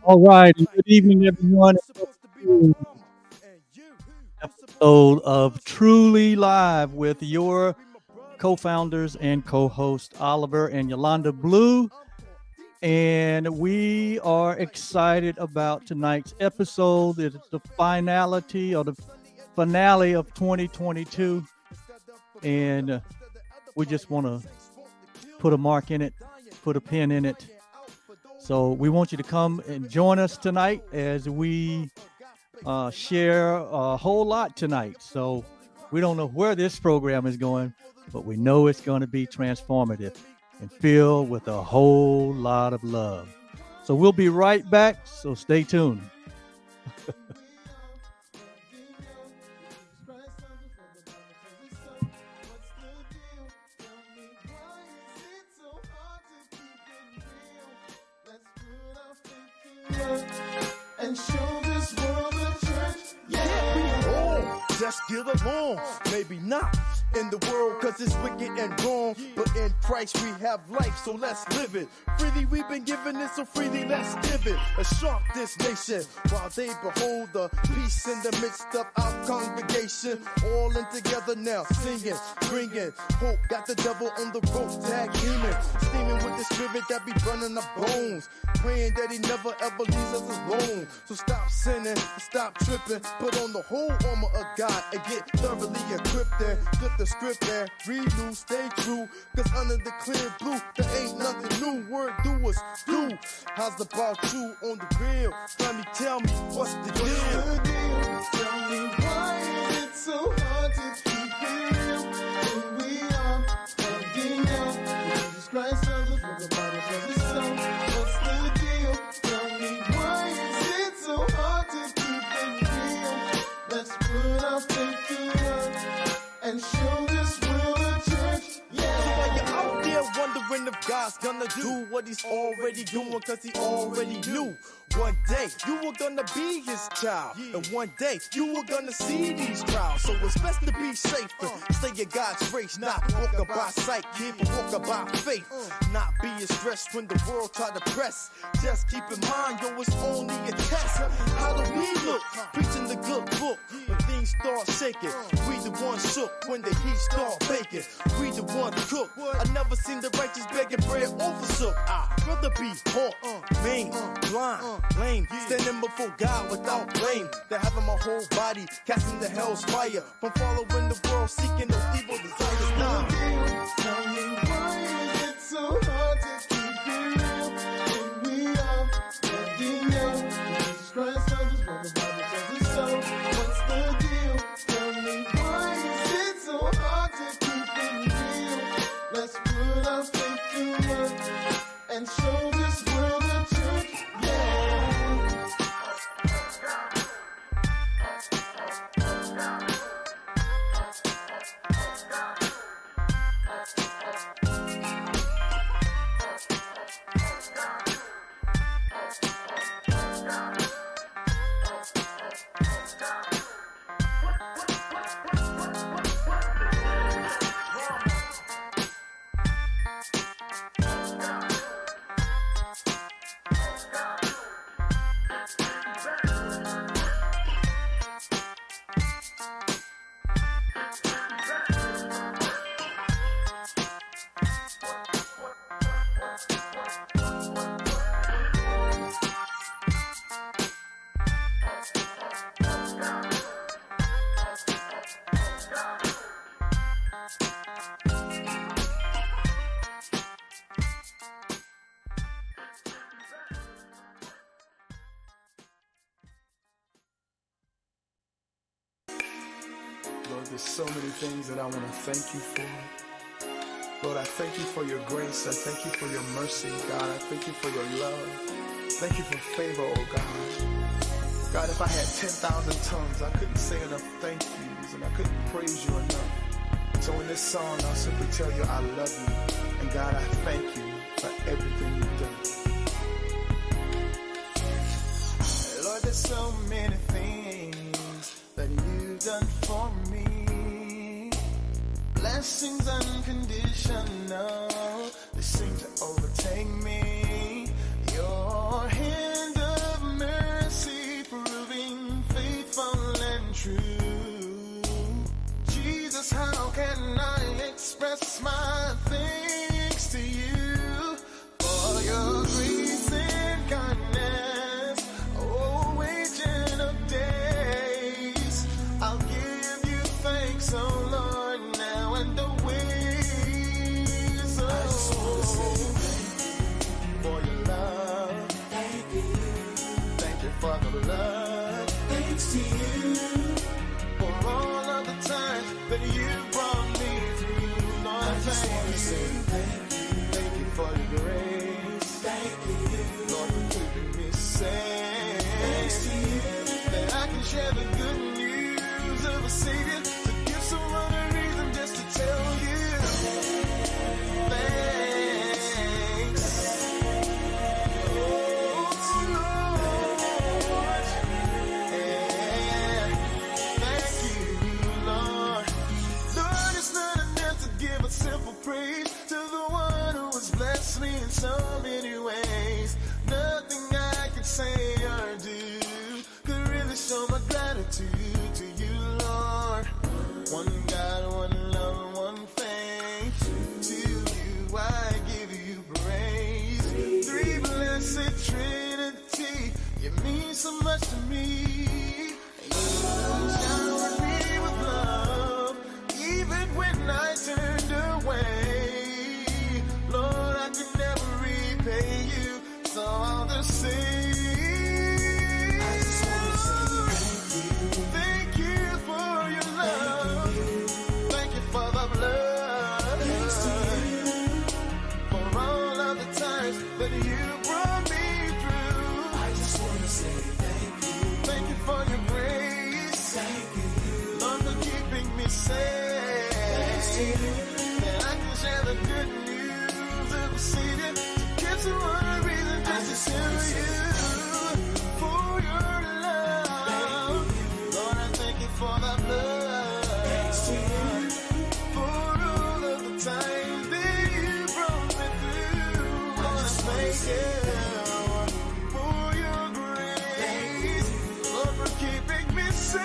All right, and good evening, everyone. And welcome to episode of Truly Live with your co-founders and co-host Oliver and Yolanda Blue. And we are excited about tonight's episode. It's the finality or the finale of 2022. And we just want to put a mark in it, put a pin in it. So we want you to come and join us tonight as we share a whole lot tonight. So we don't know where this program is going, but we know it's going to be transformative and filled with a whole lot of love. So we'll be right back. So stay tuned. And show this world the church. Yeah, we all just get along. Maybe not in the world cause it's wicked and wrong, but in Christ we have life, so let's live it. Freely we've been given it, so freely let's give it. A shock this nation while they behold the peace in the midst of our congregation. All in together now, singing, bringing hope. Got the devil on the rope, tag demon, steaming with the spirit that be burning the bones. Praying that he never ever leaves us alone. So stop sinning, stop tripping, put on the whole armor of God and get thoroughly equipped and flip the script and renew, stay true. Cause under the clear blue, there ain't nothing new. Word doers do. How's about you on the real? Tell me, what's the deal? Tell me why is it so hard to keep it real? When we are finding out Jesus Christ loves us, from the Bible says it's so. What's the deal? Tell me why is it so hard to keep it real? Let's put our faith to work and show this world a church. Yeah. So while you're out there wondering if God's gonna do what he's already doing, cause he already knew. One day you were gonna be his child, and one day you were gonna see these trials. So it's best to be safe and stay in God's race, not walking by sight, keep walking by faith. Not being stressed when the world try to press. Just keep in mind, yo, it's only a test. How do we look? Preaching the good book. When things start shaking, we the ones shook. When the heat start baking, we the ones cook. I never seen the righteous begging bread over sook. I'd rather be hot, mean, blind, lame, standing before God without blame, than having my whole body casting the hell's fire from following the world, seeking those evil desires. Nah. Tell me why is it so hard to keep it real when we are finding out Jesus Christ loves us, from the Bible tells us so. What's the deal? Tell me why is it so hard to keep it real? Let's put our faith to work and show this world a church. Lord, there's so many things that I want to thank you for. Lord, I thank you for your grace. I thank you for your mercy, God. I thank you for your love. Thank you for favor, oh God. God, if I had 10,000 tongues, I couldn't say enough thank yous, and I couldn't praise you enough. So in this song, I'll simply tell you I love you. And God, I thank you for everything you've done. Lord, there's so many things that you've done for me. Blessings unconditional, they seem to overtake me. Your hand share the good news of a Savior, to give someone a reason just to tell you thanks. Oh Lord, yeah, thank you, Lord. Lord, it's not enough to give a simple praise to the one who has blessed me in so many ways. Nothing I could say or do could really show my gratitude to you, Lord. One God, one love, one faith. To you I give you praise. Three blessed Trinity, you mean so much to me. You showered me with love, even when I turned away. Lord, I could never repay you, so I'll just say, thank you for your love. Thank you for the blood. For all of the times that you brought me through. I just want to say thank you. Thank you for your grace. Thank you, Lord, for keeping me safe. That I can share the good news of a Savior, to give someone a reason just to tell you for your love. Lord, I thank you for the blood. For all of the times that you brought me through. Lord, I thank you for your grace. Lord, for keeping me safe.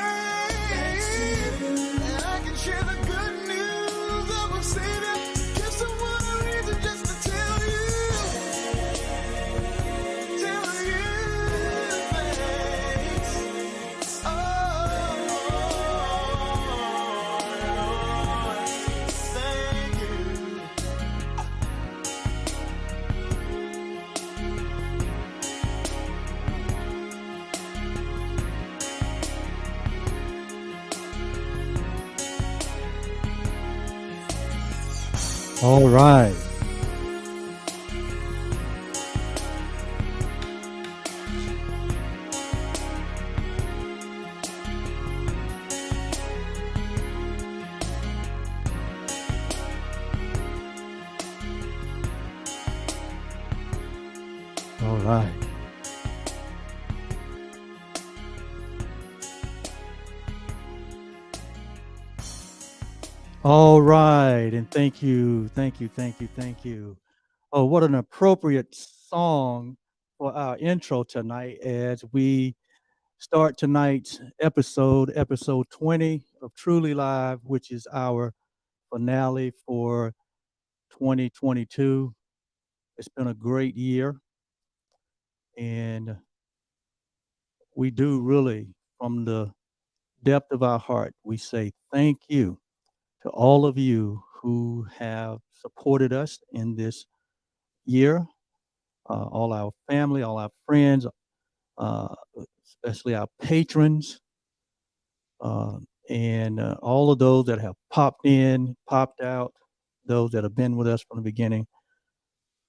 And I can share the good news of a Savior, to give someone a reason just to tell you thanks. Oh, Lord, thank you. All right. All right. All right. And thank you. Thank you. Thank you. Thank you. Oh, what an appropriate song for our intro tonight as we start tonight's episode 20 of Truly Live, which is our finale for 2022. It's been a great year. And we do really, from the depth of our heart, we say thank you to all of you who have supported us in this year, all our family, all our friends, uh, especially our patrons, and all of those that have popped in, popped out, those that have been with us from the beginning.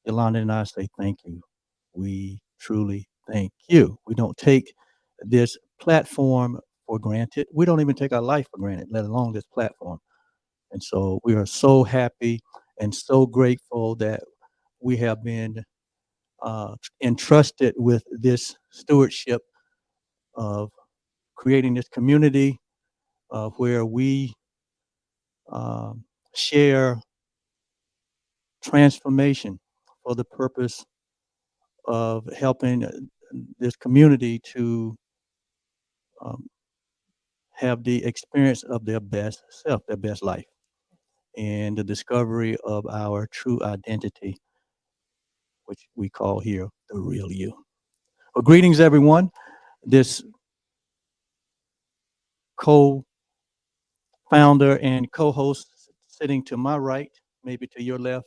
Yolanda and I say thank you. We truly thank you. We don't take this platform for granted. We don't even take our life for granted, let alone this platform. And so we are so happy and so grateful that we have been entrusted with this stewardship of creating this community where we share transformation for the purpose of helping this community to um, have the experience of their best self, their best life, and the discovery of our true identity, which we call here the real you. Well, greetings, everyone. This co founder and co host sitting to my right, maybe to your left,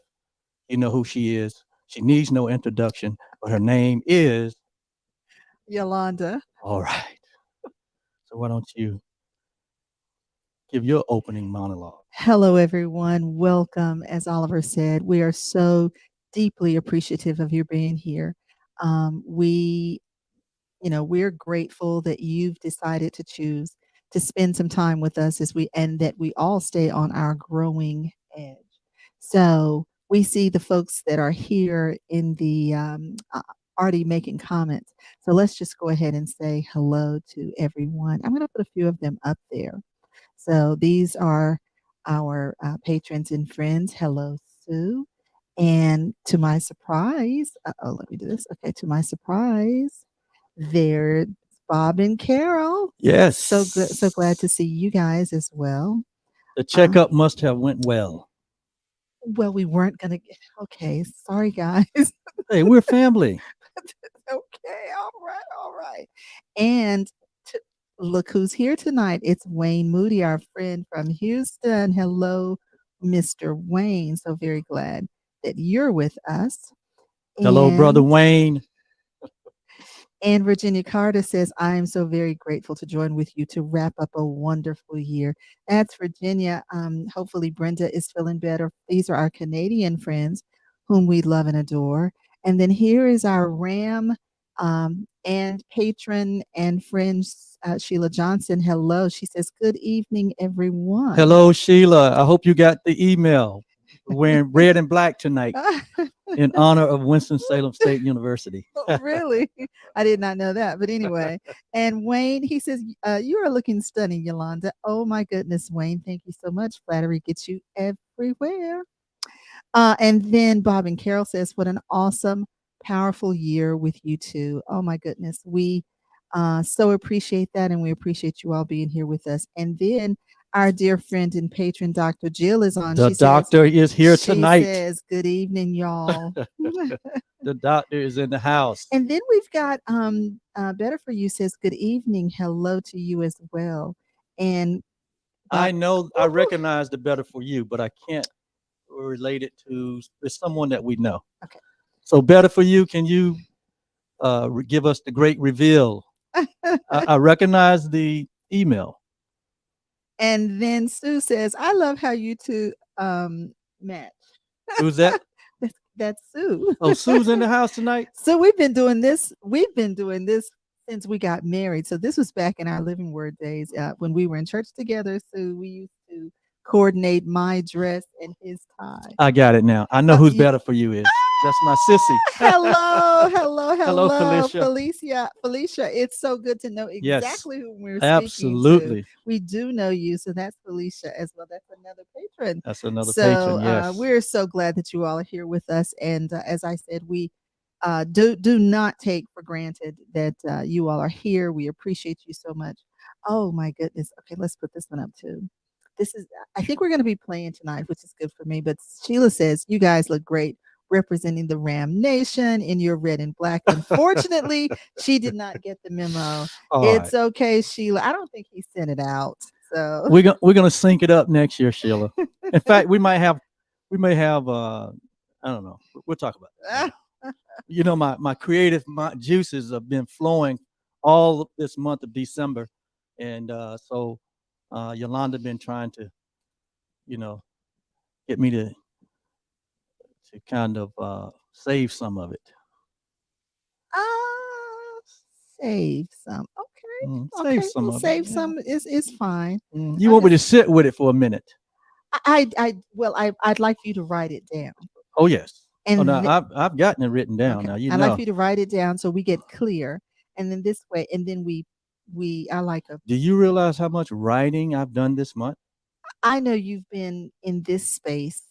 you know who she is. She needs no introduction, but her name is Yolanda. all right. So why don't you give your opening monologue? Hello, everyone. Welcome. As Oliver said, we are so deeply appreciative of your being here. We we're grateful that you've decided to choose to spend some time with us and that we all stay on our growing edge. So we see the folks that are here in the already making comments. So let's just go ahead and say hello to everyone. I'm going to put a few of them up there. So these are our patrons and friends. Hello, Sue. And to my surprise, let me do this. Okay, to my surprise, there's Bob and Carol. Yes. So glad to see you guys as well. The checkup must have went well. Well, we weren't gonna. Okay, sorry guys. Hey, we're family. Okay, all right. And look who's here tonight. It's Wayne Moody, our friend from Houston. Hello, Mr. Wayne. So very glad that you're with us. Hello, Brother Wayne. And Virginia Carter says, I am so very grateful to join with you to wrap up a wonderful year. That's Virginia. Hopefully Brenda is feeling better. These are our Canadian friends whom we love and adore. And then here is our RAM and patron and friend, Sheila Johnson. Hello. She says, good evening, everyone. Hello, Sheila. I hope you got the email. Wearing red and black tonight in honor of Winston-Salem State University. Really? I did not know that. But anyway, and Wayne, he says, you are looking stunning, Yolanda. Oh, my goodness, Wayne. Thank you so much. Flattery gets you everywhere. And then Bob and Carol says, what an awesome, powerful year with you two. Oh, my goodness. We so appreciate that. And we appreciate you all being here with us. And then our dear friend and patron, Dr. Jill, is on. The doctor is here tonight. She says, good evening, y'all. The doctor is in the house. And then we've got Better For You says, good evening. Hello to you as well. And I know, I recognize the Better For You, but I can't relate it to someone that we know. Okay. So Better For You, can you give us the great reveal? I recognize the email. And then Sue says, I love how you two match. Who's that? That's Sue. Oh, Sue's in the house tonight? So we've been doing this since we got married. So this was back in our Living Word days when we were in church together. So we used to coordinate my dress and his tie. I got it now. I know who's Better For You is. That's my sissy. Hello, Felicia. Felicia, it's so good to know exactly who we're absolutely. speaking to. We do know you, so that's Felicia as well. That's another patron. That's another patron, yes. We're so glad that you all are here with us. And as I said, we do not take for granted that you all are here. We appreciate you so much. Oh, my goodness. Okay, let's put this one up too. I think we're going to be playing tonight, which is good for me. But Sheila says, you guys look great representing the Ram Nation in your red and black. Unfortunately, she did not get the memo. It's okay, Sheila. I don't think he sent it out. So we're gonna sync it up next year, Sheila. In fact, we may have I don't know. We'll talk about that. You know, my creative juices have been flowing all this month of December, and so Yolanda been trying to, get me to kind of save some of it. Save some. Okay. Save some of save it. some is fine. You want me to sit with it for a minute? I'd like you to write it down. Oh yes. And I've gotten it written down. Okay. Now I'd like you to write it down so we get clear, and then this way, and then Do you realize how much writing I've done this month? I know you've been in this space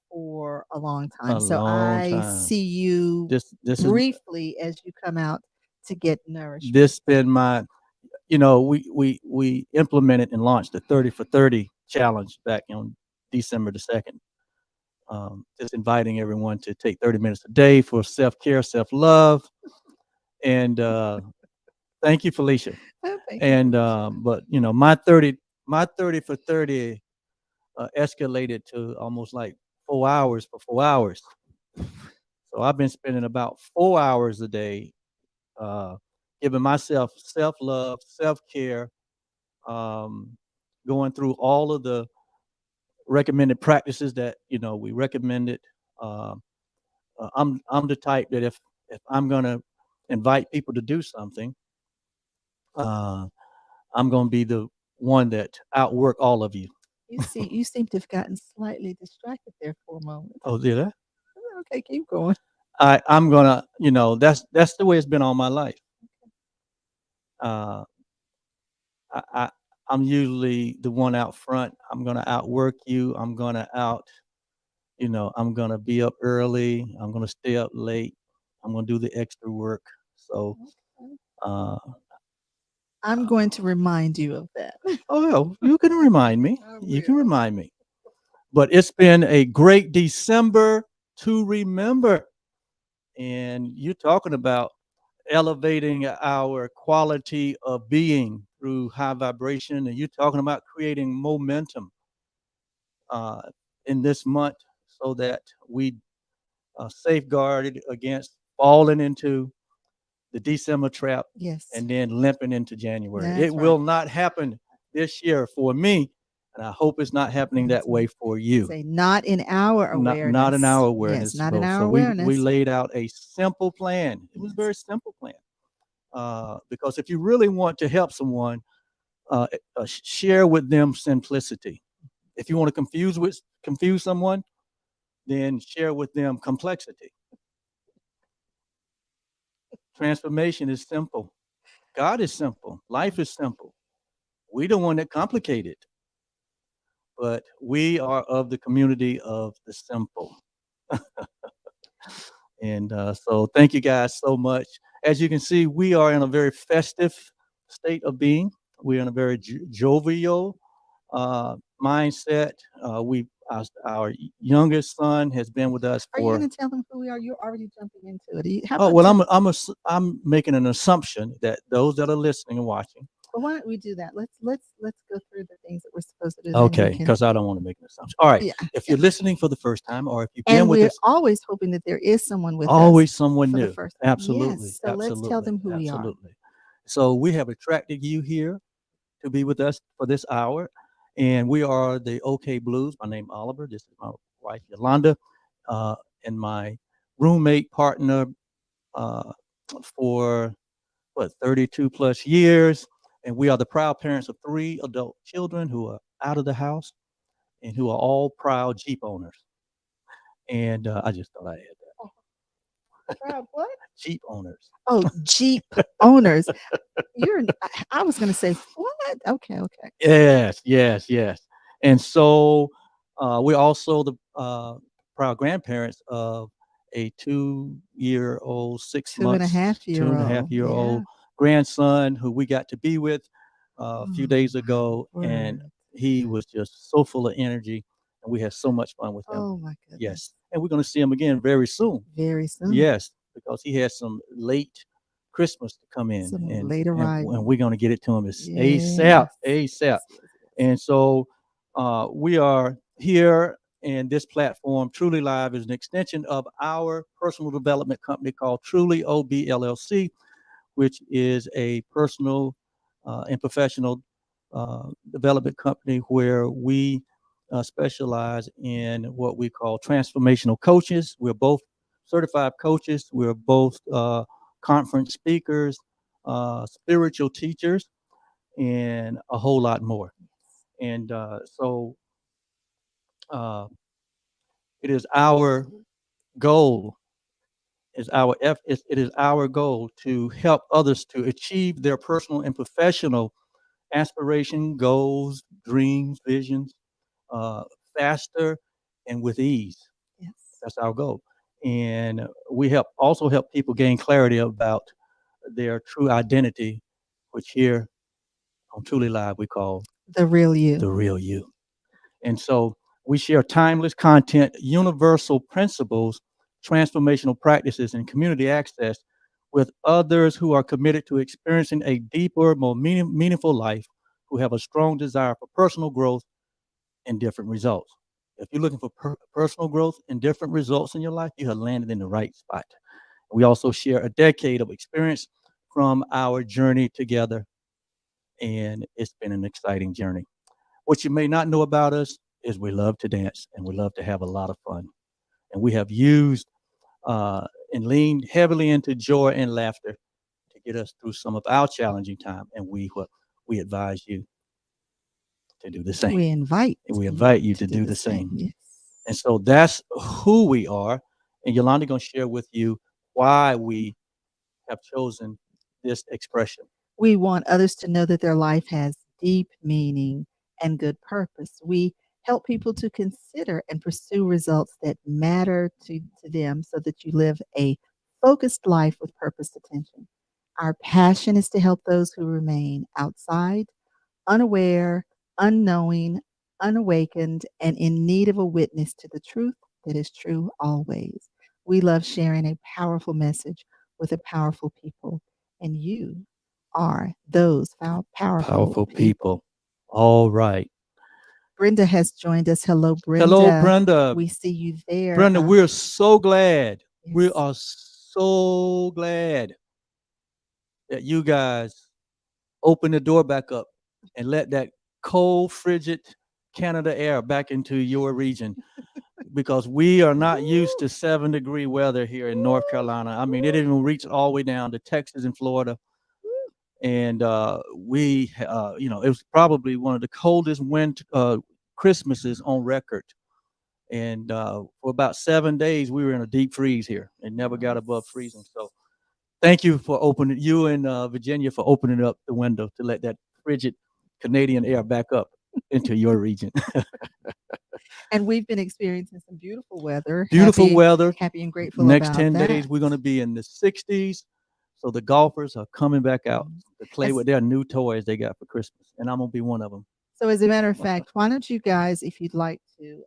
for a long time. I see you this briefly as you come out to get nourished. This been my, we implemented and launched the 30 for 30 challenge back on December the 2nd. Just inviting everyone to take 30 minutes a day for self-care, self-love. And thank you, Felicia. And but my 30 for 30 escalated to almost like 4 hours for 4 hours. So I've been spending about 4 hours a day giving myself self-love, self-care, going through all of the recommended practices that we recommended. I'm the type that if I'm gonna invite people to do something, I'm going to be the one that outwork all of you. You seem to have gotten slightly distracted there for a moment. Oh, did I? Okay, keep going. I'm gonna, that's the way it's been all my life. Uh, I'm usually the one out front. I'm gonna outwork you. I'm gonna I'm gonna be up early. I'm gonna stay up late. I'm gonna do the extra work. So, Okay. uh, I'm going to remind you of that. oh, you can remind me. I You can will. remind me. But it's been a great December to remember. And you're talking about elevating our quality of being through high vibration, and you're talking about creating momentum uh, in this month so that we safeguarded against falling into the December trap Yes. and then limping into January. That's It will right. not happen this year for me, and I hope it's not happening that way for you. Say not in our awareness. Not in our Yes, awareness. not in our So awareness. we laid out a simple plan. It was a Yes. very simple plan. Because if you really want to help someone, share with them simplicity. If you want to confuse someone, then share with them complexity. Transformation is simple. God is simple. Life is simple. We don't want it complicated, but we are of the community of the simple. And so thank you guys so much. As you can see, we are in a very festive state of being. We're in a very jovial mindset. Our youngest son has been with us Are you for. going to tell them who we are? You're already jumping into it. How Oh about well, tell- I'm making an assumption that those that are listening and watching. Well, why don't we do that? Let's go through the things that we're supposed to do. then you Okay, can- because I don't want to make an assumption. All right, Yeah, if you're listening for the first time, or if you've and been with we're us, always hoping that there is someone with us always someone for the new. first time. Absolutely, Yes. So let's tell them who we are. absolutely. So we have attracted you here to be with us for this hour, and we are the OK Blues. My name is Oliver. This is my wife Yolanda, and my roommate partner uh, for 32 plus years. And we are the proud parents of 3 adult children who are out of the house and who are all proud Jeep owners. And I just thought I had that. Proud what? Jeep owners. Oh, Jeep owners. I was going to say what? Okay. Yes. And so we're also the proud grandparents of a 2-year-old, 6 Two and a months, half year old. 2.5-year-old grandson who we got to be with a few days ago, and Word. he was just so full of energy, and we had so much fun with him. Oh my goodness. Yes, and we're going to see him again very soon. Very soon. Yes, because he has some late Christmas to come in, Some and late arrival. and we're going to get it to him ASAP, Yes. ASAP. And so we are here, and this platform, Truly Live, is an extension of our personal development company called Truly OB LLC, which is a personal and professional development company where we specialize in what we call transformational coaches. We're both certified coaches. We're both conference speakers, spiritual teachers, and a whole lot more. And so it is our goal, it is our goal to help others to achieve their personal and professional aspiration, goals, dreams, visions, faster and with ease. Yes. That's our goal. And we also help people gain clarity about their true identity, which here on Truly Live we call The real you. the real you. And so we share timeless content, universal principles, transformational practices, and community access with others who are committed to experiencing a deeper, more meaningful life, who have a strong desire for personal growth and different results. If you're looking for personal growth and different results in your life, you have landed in the right spot. We also share a decade of experience from our journey together, and it's been an exciting journey. What you may not know about us is we love to dance and we love to have a lot of fun. And we have used and lean heavily into joy and laughter to get us through some of our challenging time. And we advise you to do the same. We invite You to do the same. Yes. And so that's who we are. And Yolanda going to share with you why we have chosen this expression. We want others to know that their life has deep meaning and good purpose. We help people to consider and pursue results that matter to them so that you live a focused life with purpose attention. Our passion is to help those who remain outside, unaware, unknowing, unawakened, and in need of a witness to the truth that is true always. We love sharing a powerful message with a powerful people, and you are those powerful people. All right. Brenda has joined us. Hello, Brenda. Hello, Brenda. We see you there. Brenda, we're so glad. Yes. We are so glad that you guys open the door back up and let that cold, frigid Canada air back into your region, because we are not used to 7-degree weather here in North Carolina. I mean, it didn't even reach all the way down to Texas and Florida. And it was probably one of the coldest Christmases on record. And for about 7 days, we were in a deep freeze here and never got above freezing. So thank you for opening, you and Virginia, for opening up the window to let that frigid Canadian air back up into your region. And we've been experiencing some beautiful weather. Beautiful weather. Happy and grateful Next about 10 that. days, we're going to be in the 60s. So the golfers are coming back out to play with their new toys they got for Christmas. And I'm going to be one of them. So as a matter of fact, why don't you guys, if you'd like to,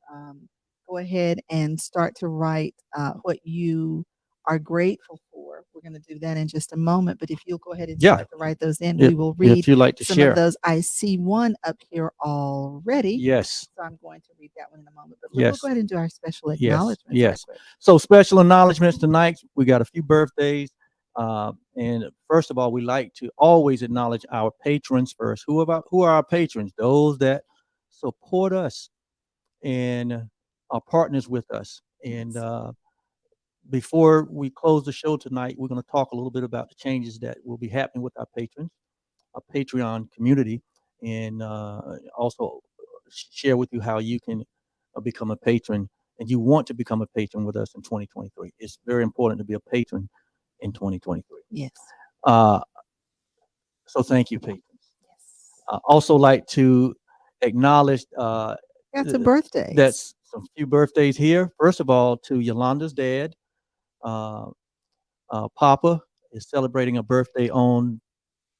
go ahead and start to write what you are grateful for. We're going to do that in just a moment. But if you'll go ahead and start to write those in, we will read if you'd like to some share of those. I see one up here already. Yes. So I'm going to read that one in a moment. But we'll go ahead and do our special acknowledgments. Yes. So special acknowledgments tonight. We got a few birthdays. And first of all, we like to always acknowledge our patrons first. Who are our patrons? Those that support us and are partners with us. And before we close the show tonight, we're going to talk a little bit about the changes that will be happening with our patrons, our Patreon community, and also share with you how you can become a patron, and you want to become a patron with us in 2023. It's very important to be a patron in 2023. Yes. So thank you, patrons. Yes. Also like to acknowledge got some birthdays. That's some few birthdays here. First of all, to Yolanda's dad, Papa is celebrating a birthday on.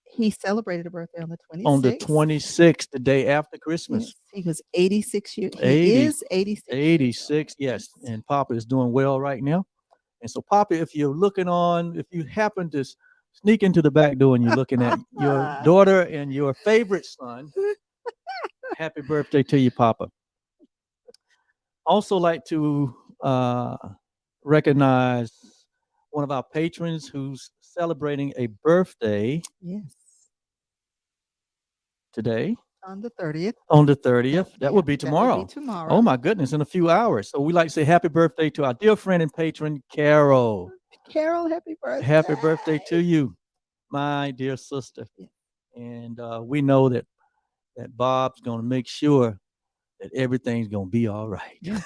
He celebrated a birthday on the 26th. On the 26th, the day after Christmas. Yes, he was 86 years. He is 86. 86, yes. And Papa is doing well right now. And so, Papa, if you're if you happen to sneak into the back door and you're looking at your daughter and your favorite son, happy birthday to you, Papa. Also like to recognize one of our patrons who's celebrating a birthday. Yes. Today. On the 30th. On the 30th. That would be tomorrow. That would be tomorrow. Oh, my goodness, in a few hours. So we like to say happy birthday to our dear friend and patron, Carol. Carol, happy birthday. Happy birthday to you, my dear sister. Yeah. And we know that Bob's going to make sure that everything's going to be all right. Yes.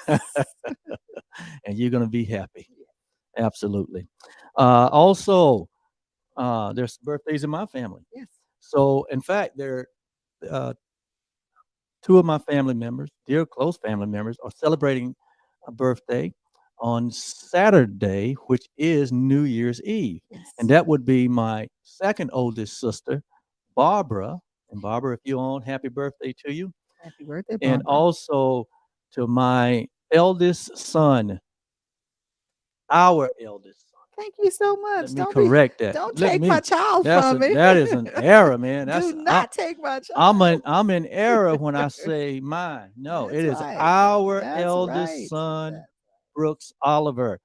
And you're going to be happy. Absolutely. Also, there's birthdays in my family. Yes. So, in fact, two of my family members, dear close family members, are celebrating a birthday on Saturday, which is New Year's Eve. Yes. And that would be my second oldest sister, Barbara. And Barbara, if you're on, happy birthday to you. Happy birthday, Barbara. And also to my eldest son, our eldest son. Thank you so much. Let me correct that. Don't take my child from me. That is an error, man. Do not take my child. I'm in error when I say mine. No, it is our eldest son, Brooks Oliver,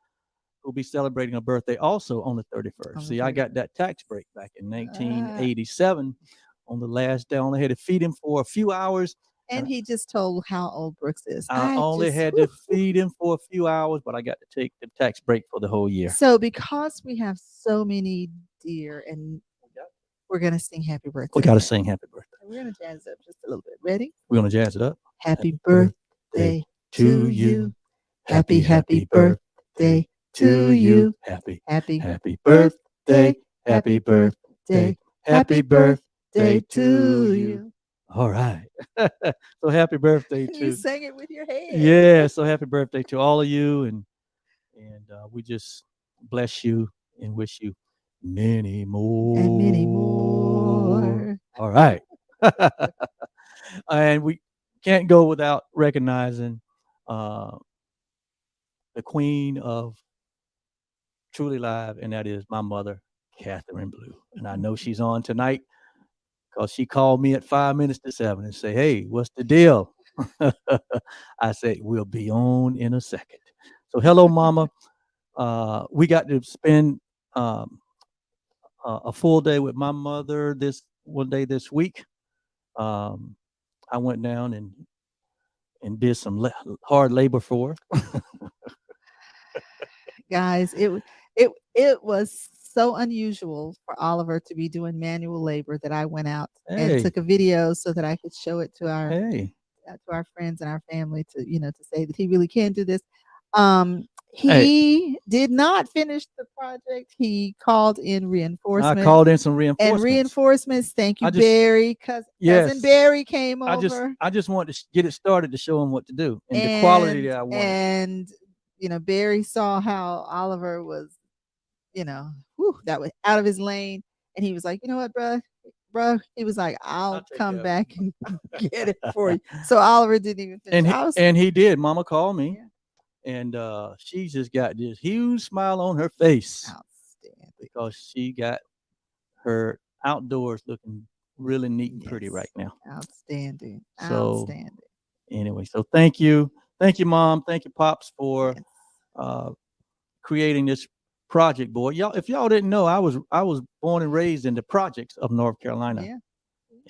who'll be celebrating a birthday also on the 31st. See, I got that tax break back in 1987 on the last day. I only had to feed him for a few hours. And he just told how old Brooks is. I only had to feed him for a few hours, but I got to take the tax break for the whole year. So because we have so many deer, and we're gonna sing happy birthday. We got to sing happy birthday. We're gonna jazz up just a little bit. Ready? We're going to jazz it up. Happy birthday to you. Happy birthday to you. Happy Happy birthday. happy birthday, happy birthday to you. All right. So happy birthday You to sang it with your head. yeah. So happy birthday to all of you, and we just bless you and wish you many more And many more. All right. And we can't go without recognizing the queen of Truly Live, and that is my mother, Catherine Blue. And I know she's on tonight because she called me at 5 minutes to 7 and say, "Hey, what's the deal?" I said, "We'll be on in a second." So hello, Mama. We got to spend a full day with my mother this week. I went down and did some hard labor for her. Guys, it was so unusual for Oliver to be doing manual labor that I went out and took a video so that I could show it to our friends and our family to say that he really can do this. He did not finish the project. He called in reinforcements. I called in some reinforcements. And reinforcements. Thank you, Barry. Cousin Barry came over. I just wanted to get it started to show him what to do and the quality that I wanted. And Barry saw how Oliver was, that was out of his lane. And he was like, "You know what, bro?" He was like, I'll come back and get it for you. So Oliver didn't even finish. And he did. Mama called me. Yeah. And she just got this huge smile on her face. Outstanding. Because she got her outdoors looking really neat and pretty right now. Outstanding. Outstanding. Anyway, so thank you. Thank you, Mom. Thank you, Pops, for creating this project, boy. If y'all didn't know, I was born and raised in the projects of North Carolina. Yeah.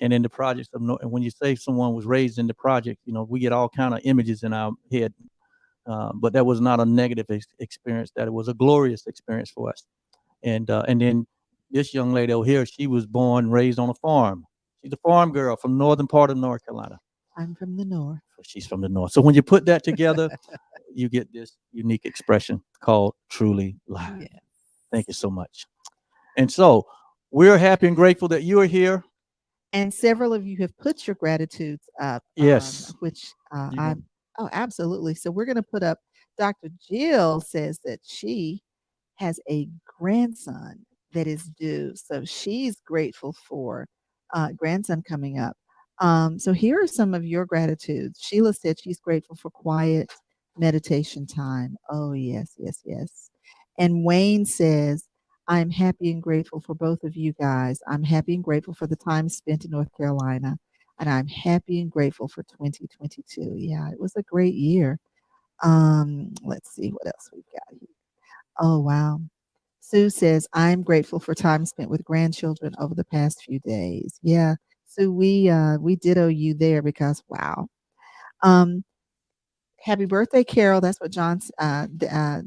And in the projects of and when you say someone was raised in the project, we get all kind of images in our head. But that was not a negative experience. That it was a glorious experience for us. And then this young lady over here, she was born and raised on a farm. She's a farm girl from northern part of North Carolina. I'm from the north. She's from the north. So when you put that together, you get this unique expression called Truly Live. Yeah. Thank you so much. And so we're happy and grateful that you are here. And several of you have put your gratitudes up. Yes. Which Oh, absolutely. So we're going to put up, Dr. Jill says that she has a grandson that is due. So she's grateful for grandson coming up. So here are some of your gratitudes. Sheila said she's grateful for quiet meditation time. Oh, yes, yes, yes. And Wayne says, I'm happy and grateful for both of you guys. I'm happy and grateful for the time spent in North Carolina. And I'm happy and grateful for 2022. Yeah, it was a great year. Let's see what else we've got here. Oh, wow. Sue says, I'm grateful for time spent with grandchildren over the past few days. Yeah, Sue, we ditto you there because, wow. Happy birthday, Carol. That's what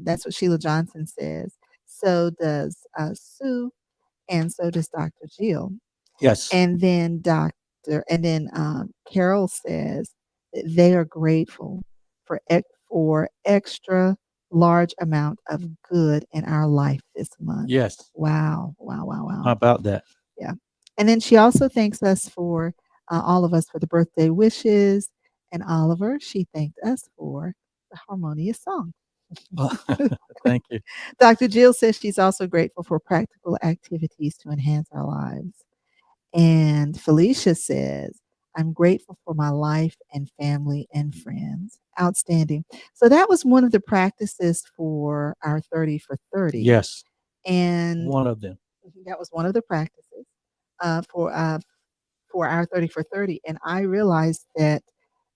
that's what Sheila Johnson says. So does Sue, and so does Dr. Jill. Yes. And then Carol says that they are grateful for extra large amount of good in our life this month. Yes. Wow. Wow. Wow. Wow. How about that? Yeah. And then she also thanks us for all of us for the birthday wishes. And Oliver, she thanked us for the harmonious song. Thank you. Dr. Jill says she's also grateful for practical activities to enhance our lives. And Felicia says, I'm grateful for my life and family and friends. Outstanding. So that was one of the practices for our 30 for 30. Yes. And one of them. That was one of the practices for our 30 for 30. And I realized that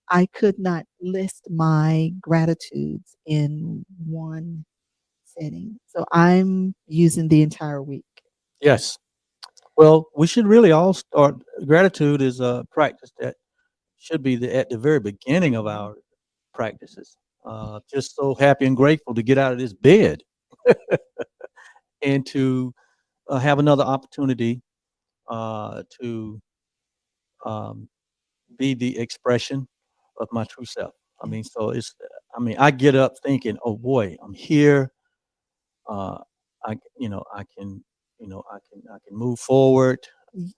I could not list my gratitudes in one setting. So I'm using the entire week. Yes. Well, we should really all start. Gratitude is a practice that should be at the very beginning of our practices. Just so happy and grateful to get out of this bed and to have another opportunity to um, be the expression of my true self. I mean, so I get up thinking, oh boy, I'm here. Uh, I can move forward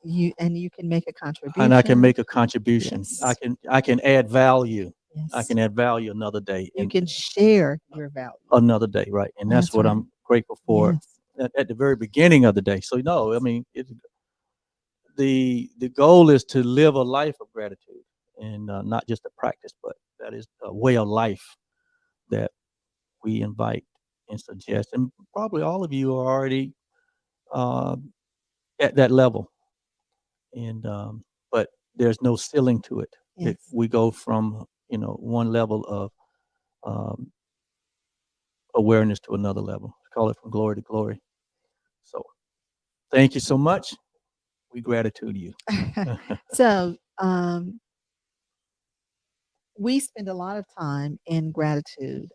You can make a and I can contribution. make a contribution. Yes. I can add value. I Yes. can add value another day You and can share your value. another day, right? And that's That's what right. I'm grateful for Yes. at the very beginning of the day. So no, I mean, the goal is to live a life of gratitude and not just a practice, but that is a way of life that we invite and suggest. And probably all of you are already uh, at that level. And but there's no ceiling to it. Yes. We go from one level of um, awareness to another level. Call it from glory to glory. So thank you so much. We gratitude you. So, we spend a lot of time in gratitude.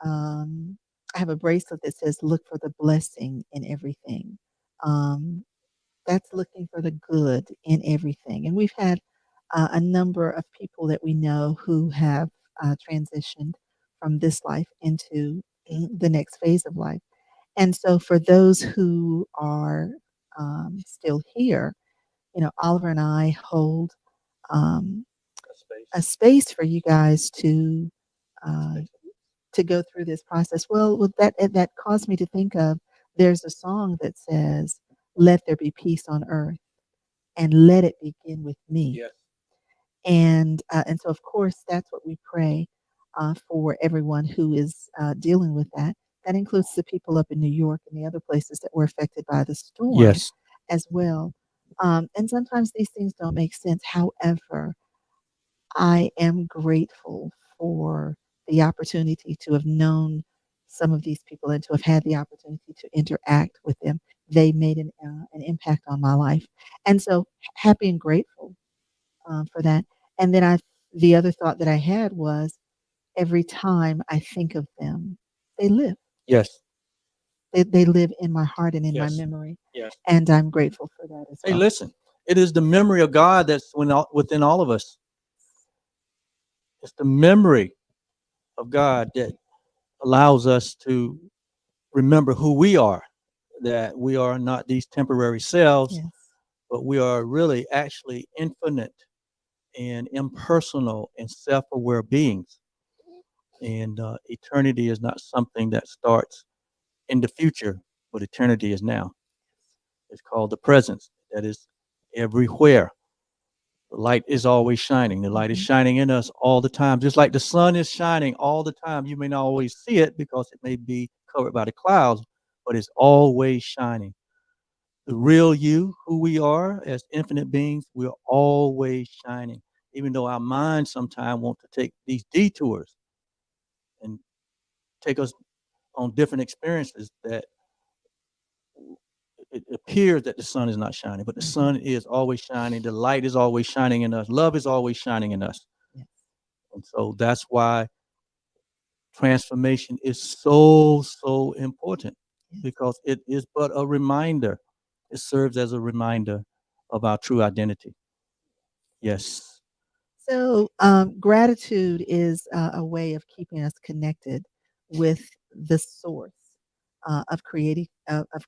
Um, I have a bracelet that says, "Look for the blessing in everything." Um, that's looking for the good in everything. And we've had a number of people that we know who have transitioned from this life into the next phase of life. And so, for those who are still here, Oliver and I hold um, a space for you guys uh, to go through this process. Well, that caused me to think of there's a song that says, "Let there be peace on earth, and let it begin with me." Yes. And so, of course, that's what we pray for everyone who is dealing with that. That includes the people up in New York and the other places that were affected by the storm Yes. as well. And sometimes these things don't make sense. However, I am grateful for the opportunity to have known some of these people and to have had the opportunity to interact with them. They made an impact on my life, and so happy and grateful for that. And then the other thought that I had was every time I think of them, they live. Yes. They live in my heart and in my Yes. memory, Yes. and I'm grateful for that as Hey, well. listen. It is the memory of God that's within all of us. It's the memory of God that allows us to remember who we are, that we are not these temporary selves, Yes. but we are really actually infinite and impersonal and self aware beings. And eternity is not something that starts in the future, but eternity is now. It's called the presence that is everywhere. The light is always shining. The light is Mhm. shining in us all the time, just like the sun is shining all the time. You may not always see it because it may be covered by the clouds, but it's always shining. The real you, who we are as infinite beings, we're always shining. Even though our minds sometimes want to take these detours and take us on different experiences that it appears that the sun is not shining, but the sun is always shining. The light is always shining in us. Love is always shining in us. Yes. And so that's why transformation is so important Yes. because it is but a reminder. It serves as a reminder of our true identity. Yes. So, gratitude is a way of keeping us connected with the source of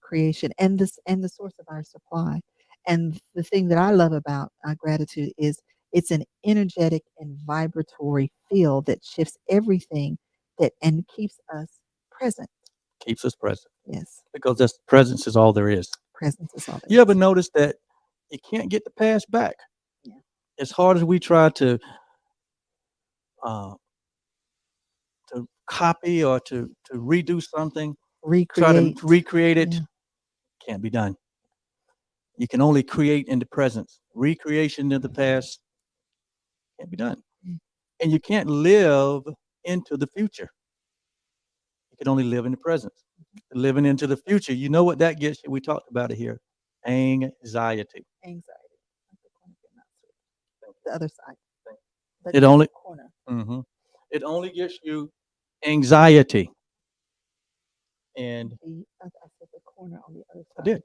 creation and the source of our supply. And the thing that I love about gratitude is it's an energetic and vibratory field that shifts everything that and keeps us present. Keeps us present Yes, because this presence is all there is. presence is all You there ever is. notice that you can't get the past back? Yeah. As hard as we try uh, to copy or to redo something, try to Recreate. recreate it, Yeah. can't be done. You can only create in the present. Recreation in the past can't be done. Mm. And you can't live into the future. You can only live in the present. Living into the future, you know what that gets you? We talked about it here. Anxiety. Anxiety. the other side. It only corner. it only gives you anxiety. And I said the corner on the other I side. did.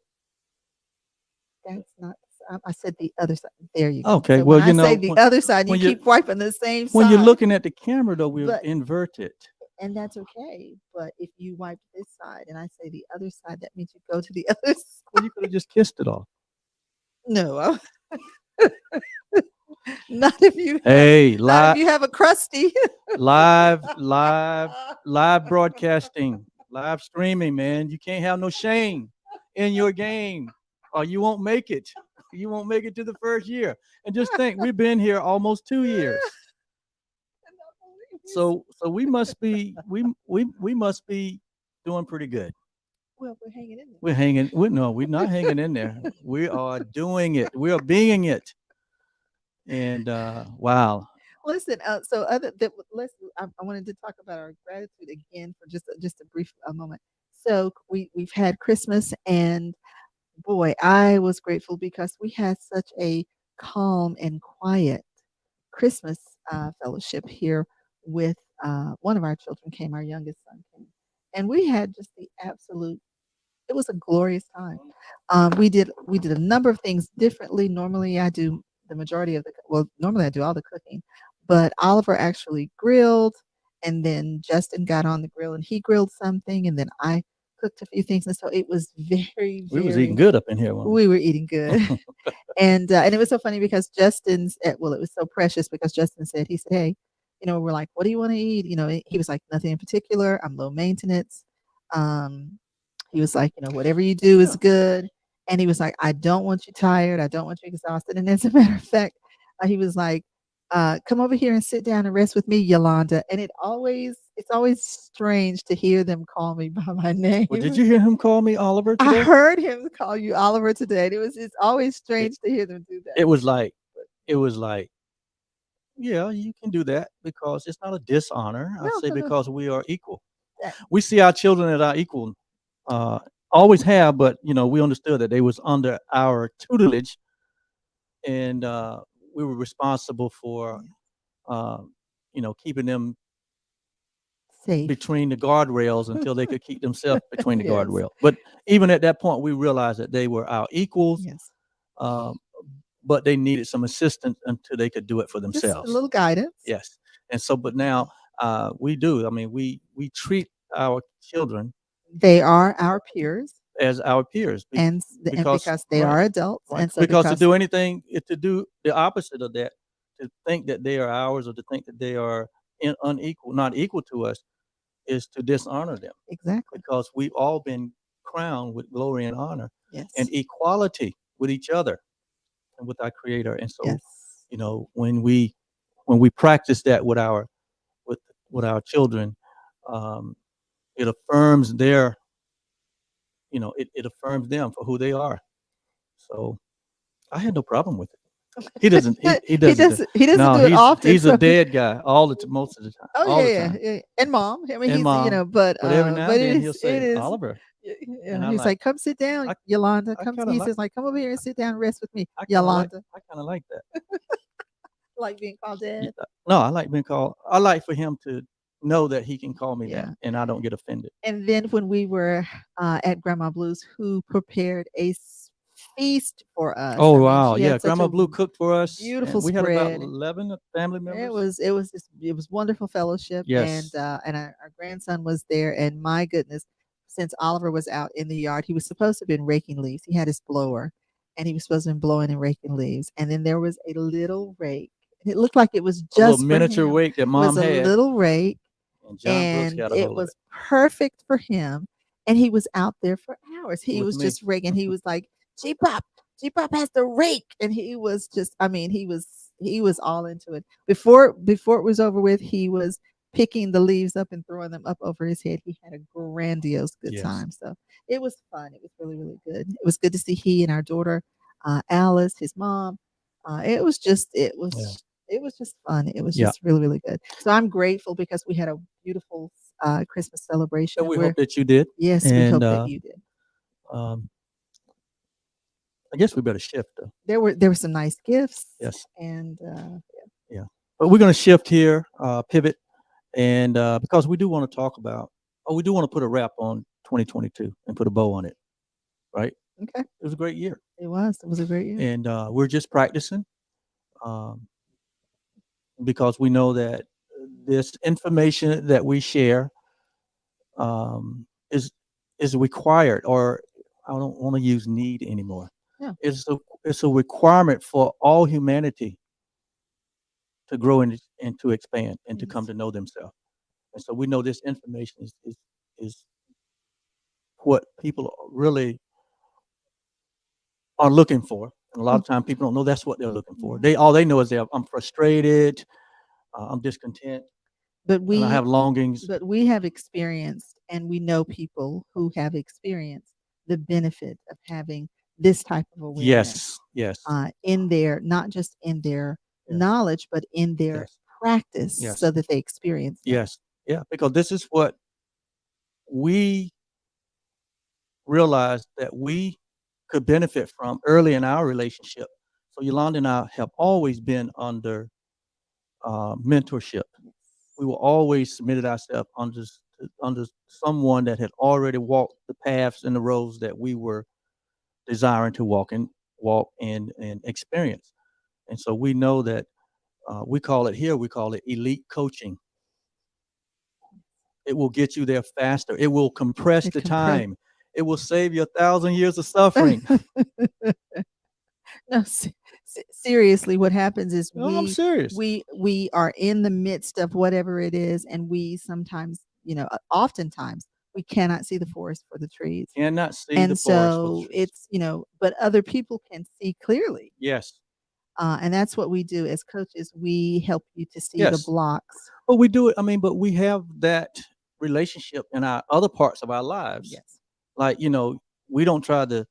That's not. I said the other side. There you go. Okay, So well, when I say the other side, you keep wiping the same side. When you're looking at the camera, though, we're But- inverted. and that's okay. But if you wipe this side and I say the other side, that means you go to the other side. Well, you could have just kissed it off. No. Not if you Hey, not if you have a crusty. live broadcasting, live streaming, man. You can't have no shame in your game, or you won't make it. You won't make it to the first year. And just think, we've been here almost 2 years. So we must be we must be doing pretty good. Well, we're hanging in there. We're not hanging in there. We are doing it. We are being it. And wow. Listen, so other that I wanted to talk about our gratitude again for just a brief moment. So we've had Christmas, and boy, I was grateful because we had such a calm and quiet Christmas fellowship here with one of our children came, our youngest son came, and we had just the absolute. It was a glorious time. We did a number of things differently. Normally, I do the majority of normally I do all the cooking, but Oliver actually grilled, and then Justin got on the grill and he grilled something, and then I cooked a few things, and so it was very. We was eating good up in here. We were eating good, and it was so funny because Justin's. It was so precious because Justin said, hey, we're like, what do you want to eat? He was like, nothing in particular. I'm low maintenance. He was like, whatever you do is good. And he was like, I don't want you tired. I don't want you exhausted. And as a matter of fact, he was like, come over here and sit down and rest with me, Yolanda. And it's always strange to hear them call me by my name. Well, did you hear him call me Oliver today? I heard him call you Oliver today. And it's always strange to hear them do that. It was like, yeah, you can do that because it's not a dishonor. I say because we are equal. We see our children as our equal. Always have, but we understood that they was under our tutelage, and we were responsible for keeping them safe between the guardrails until they could keep themselves between the guardrails. But even at that point, we realized that they were our equals. Yes. But they needed some assistance until they could do it for themselves. Just a little guidance. Yes. And so, but now we do. I mean, we treat our children. They are our peers. As our peers. Because they are adults. Right. And so because to do anything, to do the opposite of that, to think that they are ours or to think that they are not equal to us, is to dishonor them. Exactly. Because we've all been crowned with glory and honor. Yes. And equality with each other and with our Creator. And so, yes. When we practice that with our children, it affirms their, it affirms them for who they are. So I had no problem with it. He doesn't. He doesn't do it often. He's a dead guy most of the time. Oh yeah. And mom. I mean, but every now and then he'll say, Oliver. He's like, come sit down, Yolanda. He says, come over here and sit down and rest with me, Yolanda. I kind of like that. Like being called dad? No, I like being called. I like for him to know that he can call me that, and I don't get offended. And then when we were at Grandma Blue's, who prepared a feast for us. Oh wow, yeah, Grandma Blue cooked for us. Beautiful we spread. We had about 11 family members. It was wonderful fellowship. Yes. And our grandson was there, and my goodness, since Oliver was out in the yard, he was supposed to have been raking leaves. He had his blower, and he was supposed to have been blowing and raking leaves. And then there was a little rake. And it looked like it was just a little miniature rake that Mom had. It was a little rake. And it was perfect for him. And he was out there for hours. He was just raking. He was like, G-Pop has the rake. And he was just, he was all into it. Before it was over with, he was picking the leaves up and throwing them up over his head. He had a grandiose good time. So it was fun. It was really, really good. It was good to see he and our daughter, Alice, his mom. It was just fun. It was just really, really good. So I'm grateful because we had a beautiful Christmas celebration. And we hope that you did. Yes, we hope that you did. I guess we better shift though. There were some nice gifts. Yes. And Yeah. But we're going to shift here, pivot, and because we do want to talk about, we do want to put a wrap on 2022 and put a bow on it, right? okay, It was a great year, it was a great year. and we're just practicing, um, because we know that this information that we share, um, is required, or I don't want to use need anymore. Yeah. It's a requirement for all humanity to grow and to expand and to come to know themselves. And so we know this information is what people really are looking for. And a lot of times people don't know that's what they're looking for. All they know is I'm frustrated, I'm discontent, But and I have longings. but we have experienced, and we know people who have experienced the benefit of having this type of awareness. Yes, In their, not just in their Yes. knowledge, but in their Yes. practice, Yes. so that they experience that. yes, yeah, because this is what we realized that we could benefit from early in our relationship. So Yolanda and I have always been under mentorship. We were always submitted ourselves under someone that had already walked the paths and the roads that we were desiring to walk and experience. And so we know that we call it elite coaching. It will get you there faster. It will compress the time. It will save you 1,000 years of suffering. No, seriously, what happens is No, I'm serious. we are in the midst of whatever it is, and we sometimes, oftentimes we cannot see the forest for the trees. Cannot see And the forest for so the trees. it's, but other people can see clearly. Yes. And that's what we do as coaches. We help you to see the Yes. blocks. But we do it. I mean, but we have that relationship in our other parts of our lives. Yes. Like, we don't try to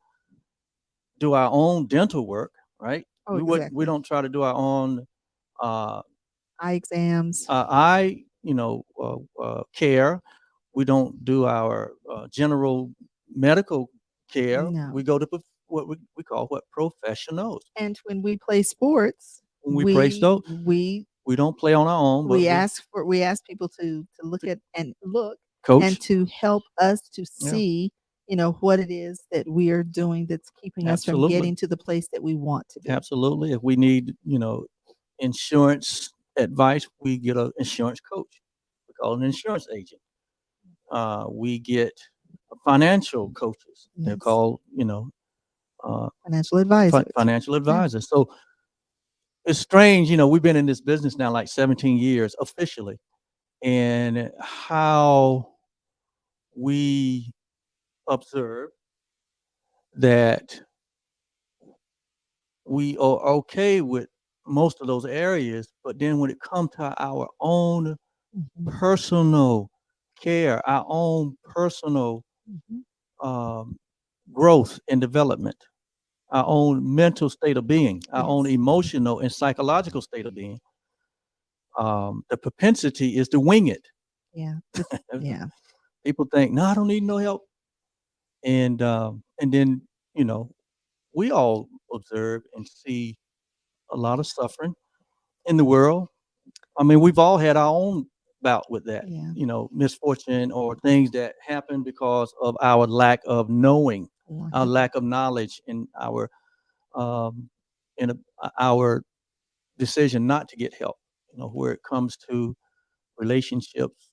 do our own dental work, right? Oh, We exactly. don't try to do our own Eye exams. eye, care. We don't do our general medical care. No. We go to what we call professionals. And when we play sports, When we play so we we don't play on our own. But we ask people to look at and coach. to help us to Yeah. see, what it is that we are doing that's keeping us from Absolutely. getting to the place that we want to be. Absolutely. If we need, insurance advice, we get an insurance coach. We call it an insurance agent. We get financial coaches. They're Yes. called, Financial advisors. financial advisors. So it's strange, we've been in this business now like 17 years officially, and how we observe that we are okay with most of those areas, but then when it comes to our own Mhm. personal care, our own personal Mhm. growth and development, our own mental state of being, our own Yes. emotional and psychological state of being, the propensity is to wing it. Yeah. Yeah. People think, no, I don't need no help. And then, we all observe and see a lot of suffering in the world. I mean, we've all had our own bout with that, Yeah. misfortune or things that happen because of our lack of knowing, Like our it. lack of knowledge, and our decision not to get help. Where it comes to relationships,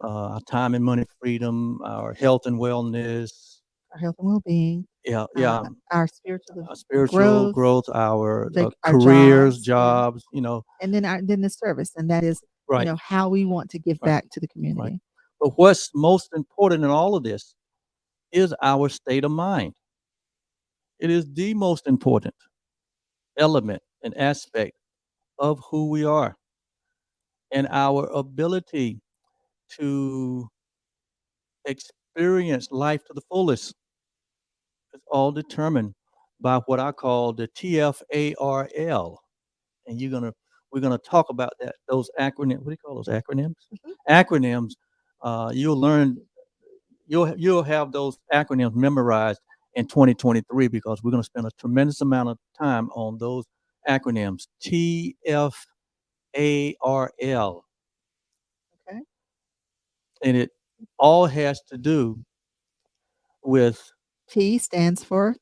our time and money freedom, our health and wellness. Our health and well-being. Yeah, Our spiritual spiritual growth, our careers, jobs. And then the service, and that is, Right. how we want to give Right. back to the community. But what's most important in all of this is our state of mind. It is the most important element and aspect of who we are, and our ability to experience life to the fullest is all determined by what I call the TFARL. And we're gonna talk about those acronyms. What do you call those acronyms? Acronyms. You'll have those acronyms memorized, in 2023 because we're going to spend a tremendous amount of time on those acronyms TFARL. Okay. And it all has to do with T stands for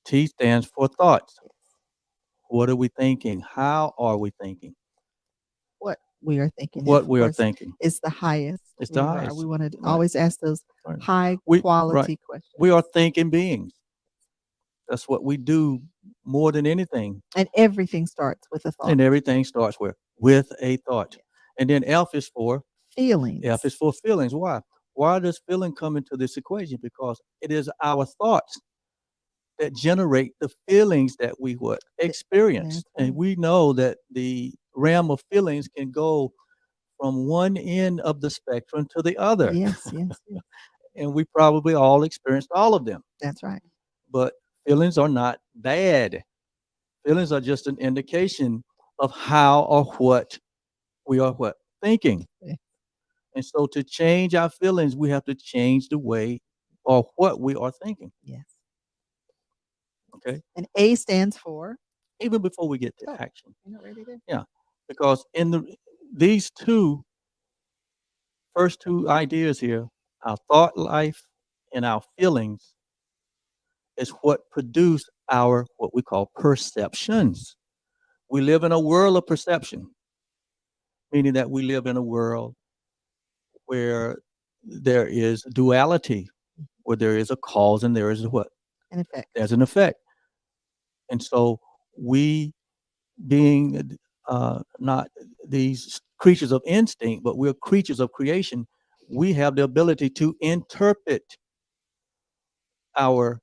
T stands for thoughts. What are we thinking? How are we thinking? what we are thinking. What Of we are course, thinking. is the highest. It's the Remember, highest. we want to Right. always ask those Right. high Right. quality questions. We are thinking beings. That's what we do more than anything. And everything starts with a thought. And everything starts with a thought. And then F is for Feelings. F is for feelings. Why? Why does feeling come into this equation? Because it is our thoughts that generate the feelings that we would experience. That's And right. we know that the realm of feelings can go from one end of the spectrum to the other. Yes, yes, yes. And we probably all experienced all of them. That's right. But feelings are not bad. Feelings are just an indication of how or what we are thinking. Okay. And so to change our feelings, we have to change the way or what we are thinking. Yes. Okay. And A stands for. Even before we get to Oh, action. you're not ready there? Yeah. Because in these first two ideas here, our thought life and our feelings is what produce our what we call perceptions. We live in a world of perception, meaning that we live in a world where there is duality, where there is a cause and there is a what? An effect. There's an effect. And so we, being not these creatures of instinct, but we're creatures of creation, we have the ability to interpret our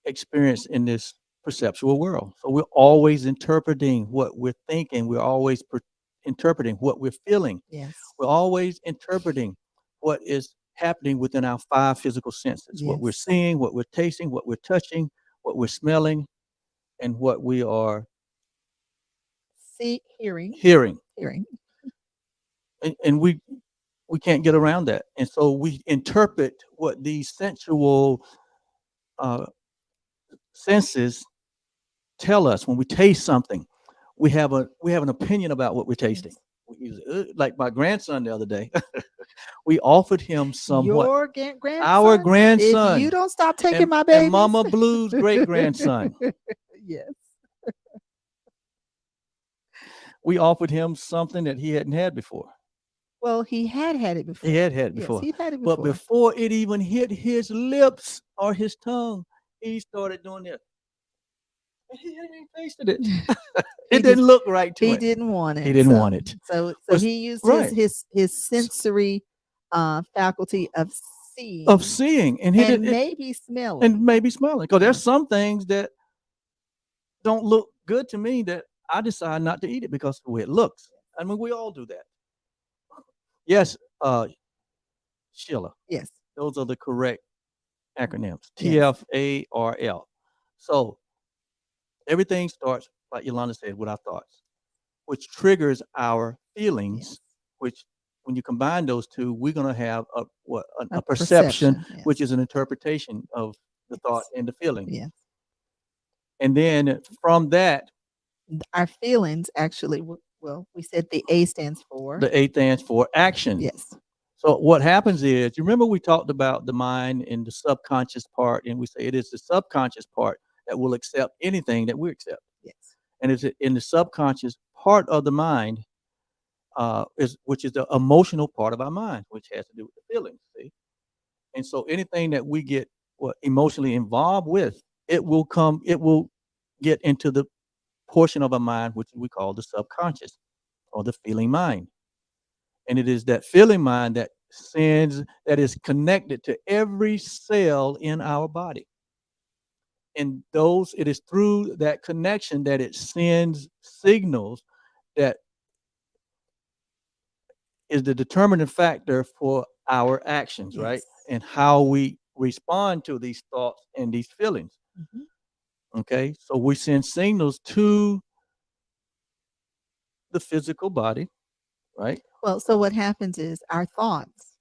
experience in this perceptual world. So we're always interpreting what we're thinking. We're always interpreting what we're feeling. Yes. We're always interpreting what is happening within our five physical senses, what we're Yes. seeing, what we're tasting, what we're touching, what we're smelling, and what we are Hearing. hearing. Hearing. And we can't get around that. And so we interpret what these sensual senses tell us. When we taste something, we have an opinion about what we're tasting. Like my grandson the other day, we offered him Your grandson. our grandson. If you don't stop taking my babies. And Mama Blue's great grandson. Yes. We offered him something that he hadn't had before. Well, he had it before. He had it before. Yes, he had it before. But before it even hit his lips or his tongue, he started doing this. And he hadn't even tasted it. It didn't look right to him. He didn't want it. He didn't want it. So he used right. his sensory faculty of seeing. And he and maybe smelling. And maybe smelling. Because there's some things that don't look good to me that I decide not to eat it because of the way it looks. I mean, we all do that. Yes, Sheila. Yes. Those are the correct acronyms. Yes. TFARL. So everything starts, like Yolanda said, with our thoughts, which triggers our feelings, Yes. which when you combine those two, we're going to have a perception, yes. which is an interpretation of the thought and the feeling. Yes. And then from that, our feelings actually, well, we said the A stands for. The A stands for action. Yes. So what happens is, you remember we talked about the mind and the subconscious part, and we say it is the subconscious part that will accept anything that we accept. Yes. And it's in the subconscious part of the mind, which is the emotional part of our mind, which has to do with the feelings. See, and so anything that we get emotionally involved with, it will get into the portion of our mind which we call the subconscious or the feeling mind. And it is that feeling mind that is connected to every cell in our body. And it is through that connection that it sends signals that is the determining factor for our actions, Yes. right? And how we respond to these thoughts and these feelings. Mm-hmm. Okay, so we send signals to the physical body, right? Well, so what happens is our thoughts,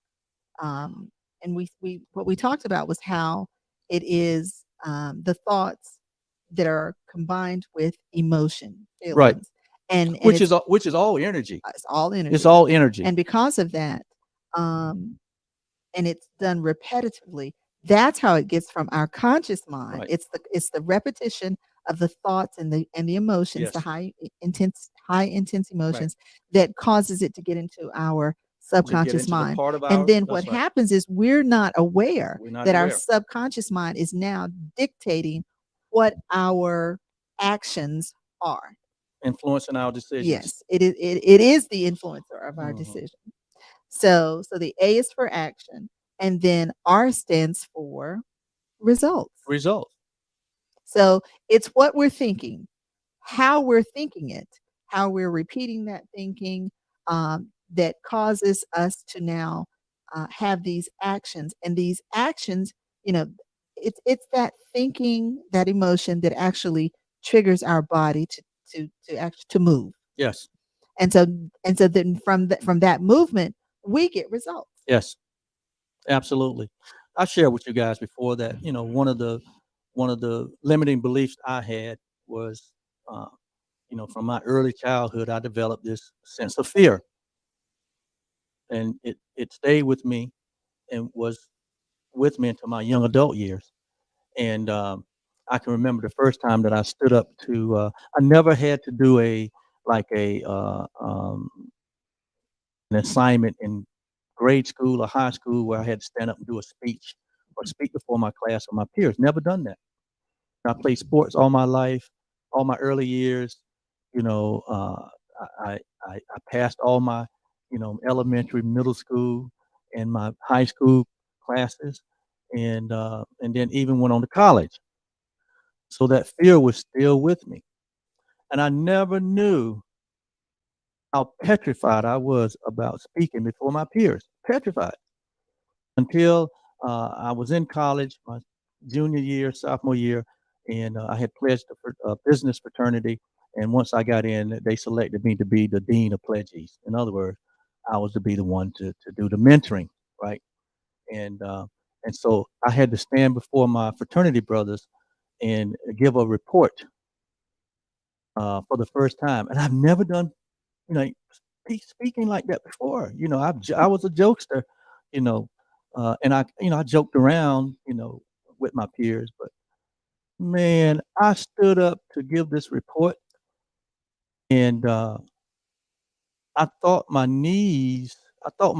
and what we talked about was how it is the thoughts that are combined with emotion, Right. feelings, and Which is all energy. it's all energy. It's all energy. And because of that, and it's done repetitively, that's how it gets from our conscious mind. Right. It's the repetition of the thoughts and the emotions, Yes. the high intense emotions that causes it to get into our subconscious mind. And then what happens is we're not aware that our subconscious mind is now dictating what our actions are. Influencing our decisions. Yes, it is the influencer of our Mhm. decision. So the A is for action, and then R stands for results. Results. So it's what we're thinking, how we're thinking it, how we're repeating that thinking, that causes us to now have these actions. And these actions, it's that thinking, that emotion that actually triggers our body to move. Yes. And so then from that movement, we get results. Yes. Absolutely. I shared with you guys before that, one of the limiting beliefs I had was, from my early childhood, I developed this sense of fear, and it stayed with me and was with me until my young adult years. And I can remember the first time that I stood up to. I never had to do an assignment in grade school or high school where I had to stand up and do a speech or speak before my class or my peers. Never done that. I played sports all my life, all my early years. You know, I passed all my, elementary, middle school, and my high school classes, and then even went on to college. So that fear was still with me, and I never knew how petrified I was about speaking before my peers. Petrified until I was in college, my junior year, sophomore year, and I had pledged a business fraternity. And once I got in, they selected me to be the dean of pledgees. In other words, I was to be the one to do the mentoring, right? And uh, and so I had to stand before my fraternity brothers and give a report for the first time. And I've never done, you know, speaking like that before. I was a jokester, you know, and I joked around, with my peers, but man, I stood up to give this report, and I thought my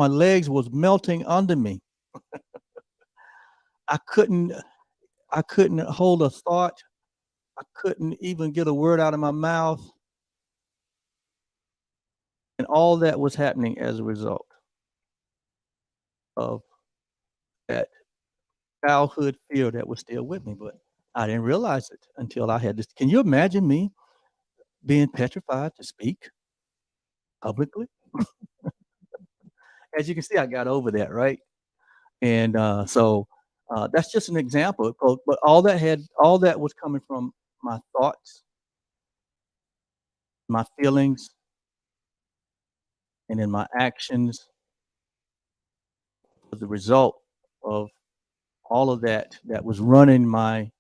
legs was melting under me. I couldn't, I couldn't hold a thought. I couldn't even get a word out of my mouth, and all that was happening as a result of that childhood fear that was still with me, but I didn't realize it until I had this. Can you imagine me being petrified to speak publicly? As you can see, I got over that, right? And that's just an example. But all that was coming from my thoughts, my feelings, and then my actions was the result of all of that was running my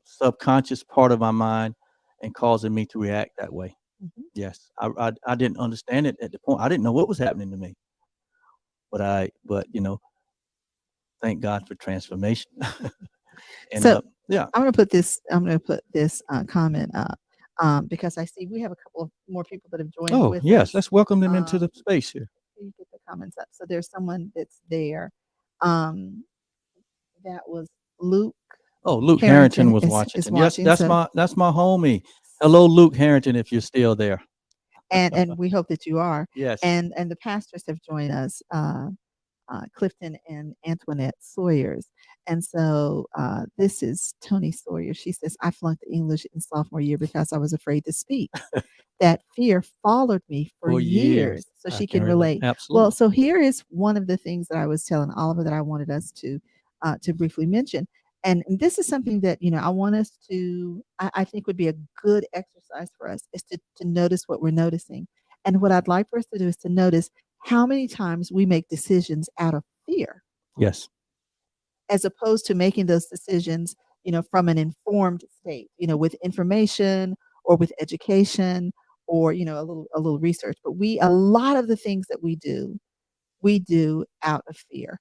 subconscious part of my mind and causing me to react that way. Mhm. Yes, I didn't understand it at the point. I didn't know what was happening to me, but thank God for transformation. And So yeah. I'm going to put this comment up because I see we have a couple of more people that have joined Oh with yes, us. let's welcome them into the space here. You get the comments up. So there's someone that's there. That was Luke. Oh, Luke Harrington was is watching. watching. Yes, that's my homie. Hello, Luke Harrington, if you're still there. And we hope that you are. Yes. And the pastors have joined us, Clifton and Antoinette Sawyers. And so this is Tony Sawyer. She says, I flunked English in sophomore year because I was afraid to speak. That fear followed me for years. So she can relate. Absolutely. Well, so here is one of the things that I was telling Oliver that I wanted us to briefly mention. And this is something that, I want us to, I think would be a good exercise for us is to notice what we're noticing. And what I'd like for us to do is to notice how many times we make decisions out of fear. Yes. as opposed to making those decisions, from an informed state, with information or with education or, a little research. But a lot of the things that we do out of fear.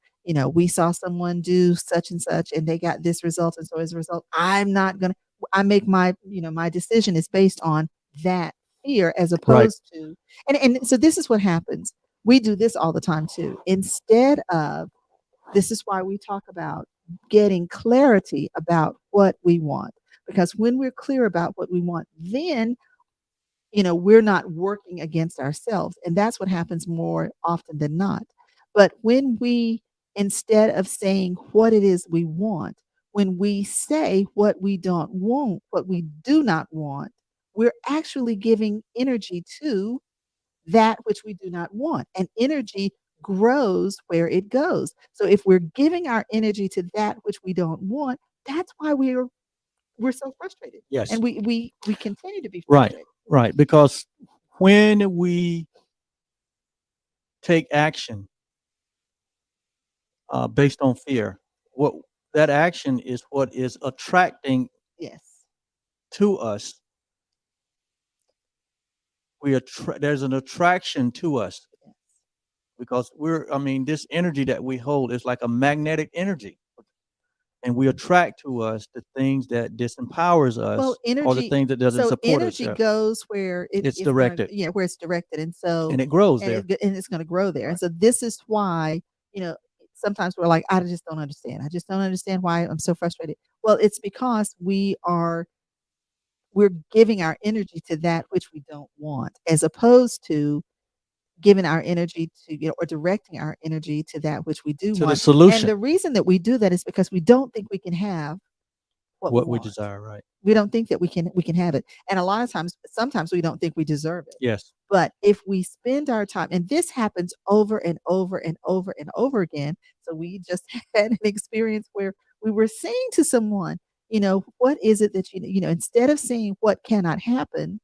We saw someone do such and such and they got this result. And so as a result, I make my decision is based on that fear as opposed to, and so this is what happens. We do this all the time too. Instead of, this is why we talk about getting clarity about what we want. Because when we're clear about what we want, then we're not working against ourselves. And that's what happens more often than not. But when we, instead of saying what it is we want, when we say what we don't want, what we do not want, we're actually giving energy to that which we do not want. And energy grows where it goes. So if we're giving our energy to that which we don't want, that's why we're so frustrated. Yes. And we continue to be Right. frustrated. Right. Because when we take action based on fear, what that action is what is attracting Yes. to us. There's an attraction to us Yes. because this energy that we hold is like a magnetic energy. And we attract to us the things that disempowers us, Well, or the energy. things that doesn't So support us. energy goes where It's gonna- directed. where it's directed, and so And it grows there. and it's going to grow there. And so this is why sometimes we're like, I just don't understand. I just don't understand why I'm so frustrated. Well, it's because we're giving our energy to that which we don't want, as opposed to giving our energy to, or directing our energy to that which we do To the want. And solution. the reason that we do that is because we don't think we can have what we want. desire, right? We don't think that we can have it. And a lot of times, sometimes we don't think we deserve it. Yes. But if we spend our time, and this happens over and over and over and over again. So we just had an experience where we were saying to someone, what is it that instead of saying what cannot happen,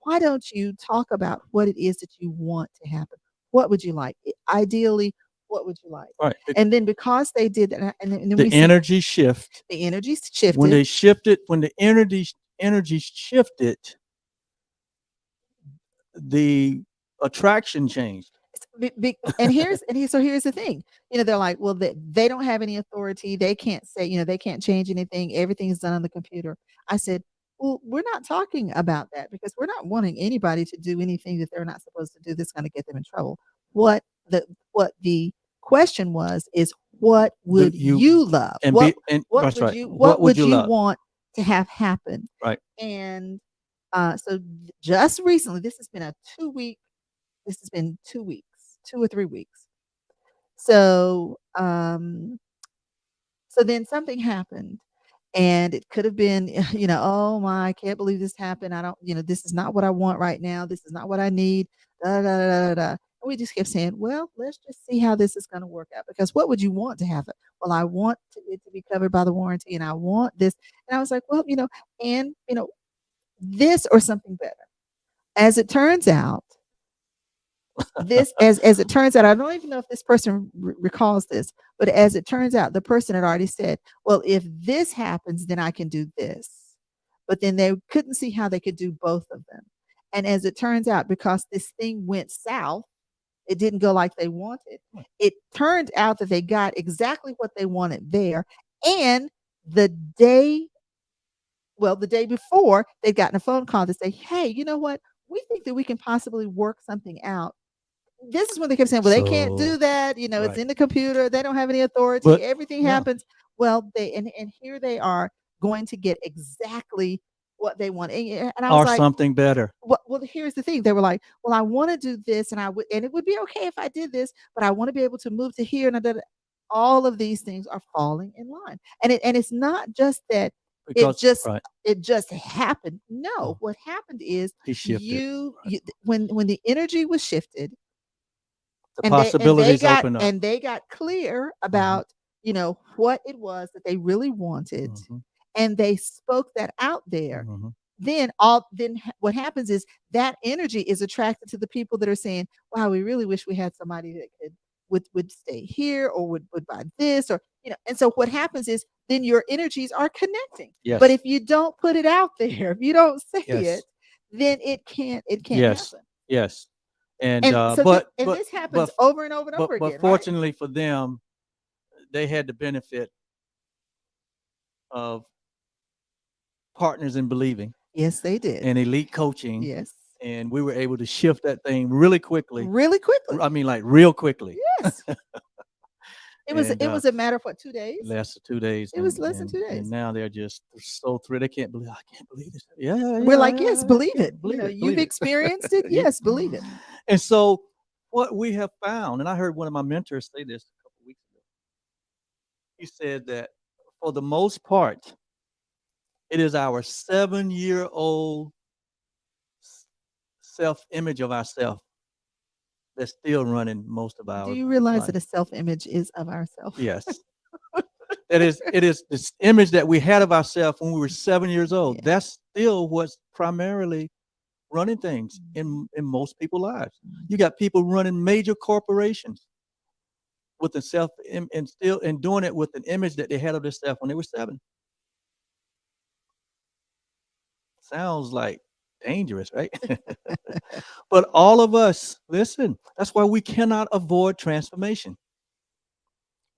why don't you talk about what it is that you want to happen? What would you like? Ideally, what would you like? Right. And then because they did that, and then The energy shift. the energy shifted. When the energy shifted, the attraction changed. So here's the thing. They're like, well, they don't have any authority. They can't say, they can't change anything. Everything is done on the computer. I said, well, we're not talking about that, because we're not wanting anybody to do anything that they're not supposed to do that's going to get them in trouble. What the question is, what would you love? What would you want to have happen? Right. And so just recently, this has been 2 weeks, 2 or 3 weeks. So then something happened, and it could have been, oh my, I can't believe this happened. I don't, this is not what I want right now. This is not what I need. Da, da, da, da, da. And we just kept saying, well, let's just see how this is going to work out. Because what would you want to happen? Well, I want it to be covered by the warranty, and I want this. And I was like, well, this or something better. As it turns out, as it turns out, I don't even know if this person recalls this, but as it turns out, the person had already said, well, if this happens, then I can do this. But then they couldn't see how they could do both of them. And as it turns out, because this thing went south, it didn't go like they wanted. It turned out that they got exactly what they wanted there. And the day before, they'd gotten a phone call to say, hey, you know what? We think that we can possibly work something out. This is when they kept saying, well, they can't do that. Right. It's in the computer. They don't have any authority. But, everything happens. Well, and here they are going to get exactly what they want. And I was or like, something better. Well, here's the thing. They were like, well, I want to do this, and it would be okay if I did this, but I want to be able to move to here. And all of these things are falling in line. And it's not just that it just happened. No, what happened is He shifted. you when the energy was shifted, the possibilities open up. and they got clear about what it was that they really wanted, and they spoke that out there. Then what happens is that energy is attracted to the people that are saying, wow, we really wish we had somebody that would stay here, or would buy this, or And so what happens is then your energies are connecting. Yes. But if you don't put it out there, if you don't say Yes. it, then it can't Yes. happen. Yes. And And so but this happens but over and over and over but again, right? fortunately for them, they had the benefit of partners in believing Yes, they did. and elite coaching, Yes. and we were able to shift that thing really quickly. Really quickly. I mean, like real quickly. Yes. It was a matter of what, 2 days? Less than 2 days. It was less than 2 days. And now they're just so thrilled. They can't believe. I can't believe this. Yeah, We're like, yes, yeah, believe yeah, it. believe it, You've believe it. experienced it. Yes, believe it. And so, what we have found, and I heard one of my mentors say this a couple weeks ago. He said that for the most part, it is our 7-year-old self-image of ourselves that's still running most of our Do you realize life. that a self-image is of ourselves? Yes. It is this image that we had of ourselves when we were 7 years old. Yeah. That's still what's primarily running things in most people's lives. You got people running major corporations with a self and still and doing it with an image that they had of themselves when they were 7. Sounds like dangerous, right? But all of us, listen, that's why we cannot avoid transformation.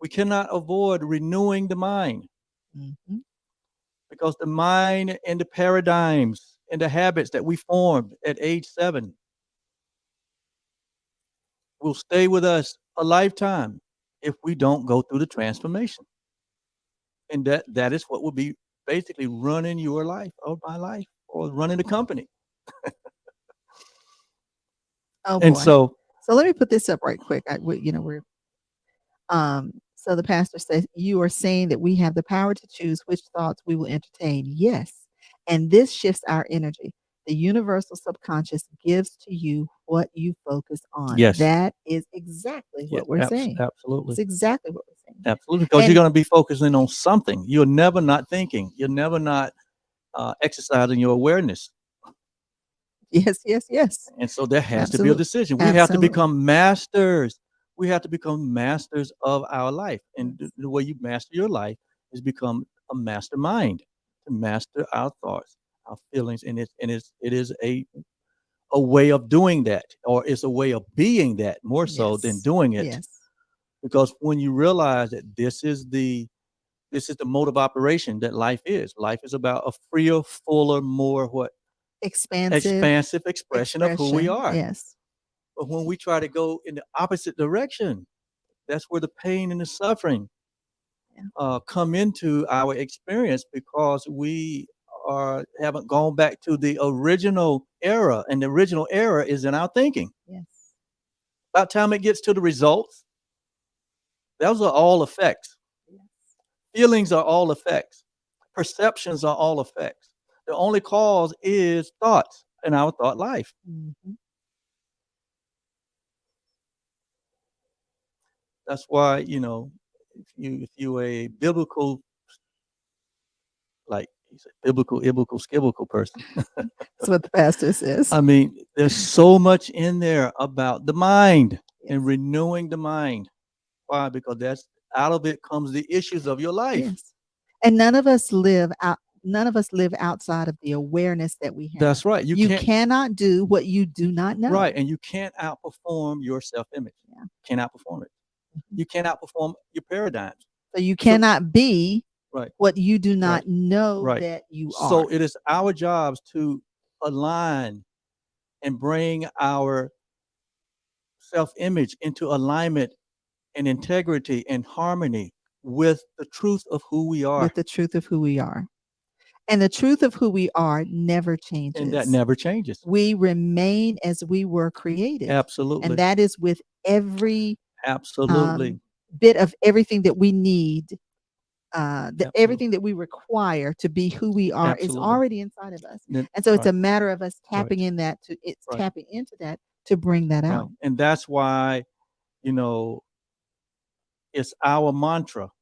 We cannot avoid renewing the mind. Mhm. Because the mind and the paradigms and the habits that we formed at age 7 will stay with us a lifetime if we don't go through the transformation. And that is what will be basically running your life or my life or running the company. Oh And boy. so So let me put this up right quick. So the pastor says, you are saying that we have the power to choose which thoughts we will entertain. Yes. And this shifts our energy. The universal subconscious gives to you what you focus on. Yes. That is exactly what we're saying. Absolutely. It's exactly what we're saying. Absolutely. Because And- you're going to be focusing on something. You're never not thinking. You're never not exercising your awareness. Yes, yes, yes. And so there has to be a Absolutely. decision. We have to Absolutely. become masters. We have to become masters of our life. And the way you master your life is become a mastermind, to master our thoughts, our feelings. And it is a way of doing that, or it's a way of being that more so than Yes. doing it. Yes. Because when you realize that this is the mode of operation that life is. Life is about a freer, fuller, more expansive expression of who we are. Yes. But when we try to go in the opposite direction, that's where the pain and the suffering come into our experience, because we haven't gone back to the original era, and the original era is in our thinking. Yes. By the time it gets to the results, those are all effects. Yes. Feelings are all effects. Perceptions are all effects. The only cause is thoughts in our thought life. Mm-hmm. That's why, if you a biblical, like you said, biblical skibblical person. That's what the pastor says. I mean, there's so much in there about the mind and Yes. renewing the mind. Why? Because that's out of it comes the issues of your life. Yes. And none of us live outside of the awareness that we have. That's right. You cannot do what you do not know. Right. And you can't outperform your self-image. Yeah. Can't outperform it. You can't outperform your paradigms. So you cannot be Right. what you do not Right. know Right. that you are. So it is our jobs to align and bring our self-image into alignment and integrity and harmony with the truth of who we are. With the truth of who we are. And the truth of who we are never changes. And that never changes. We remain as we were created. Absolutely. And that is with every Absolutely. bit of everything that we need, Absolutely. everything that we require to be who we are Absolutely. is already inside of us. Then- And so it's right. a matter of us tapping in that Right. tapping into that to bring that out. Right. And that's why, it's our mantra.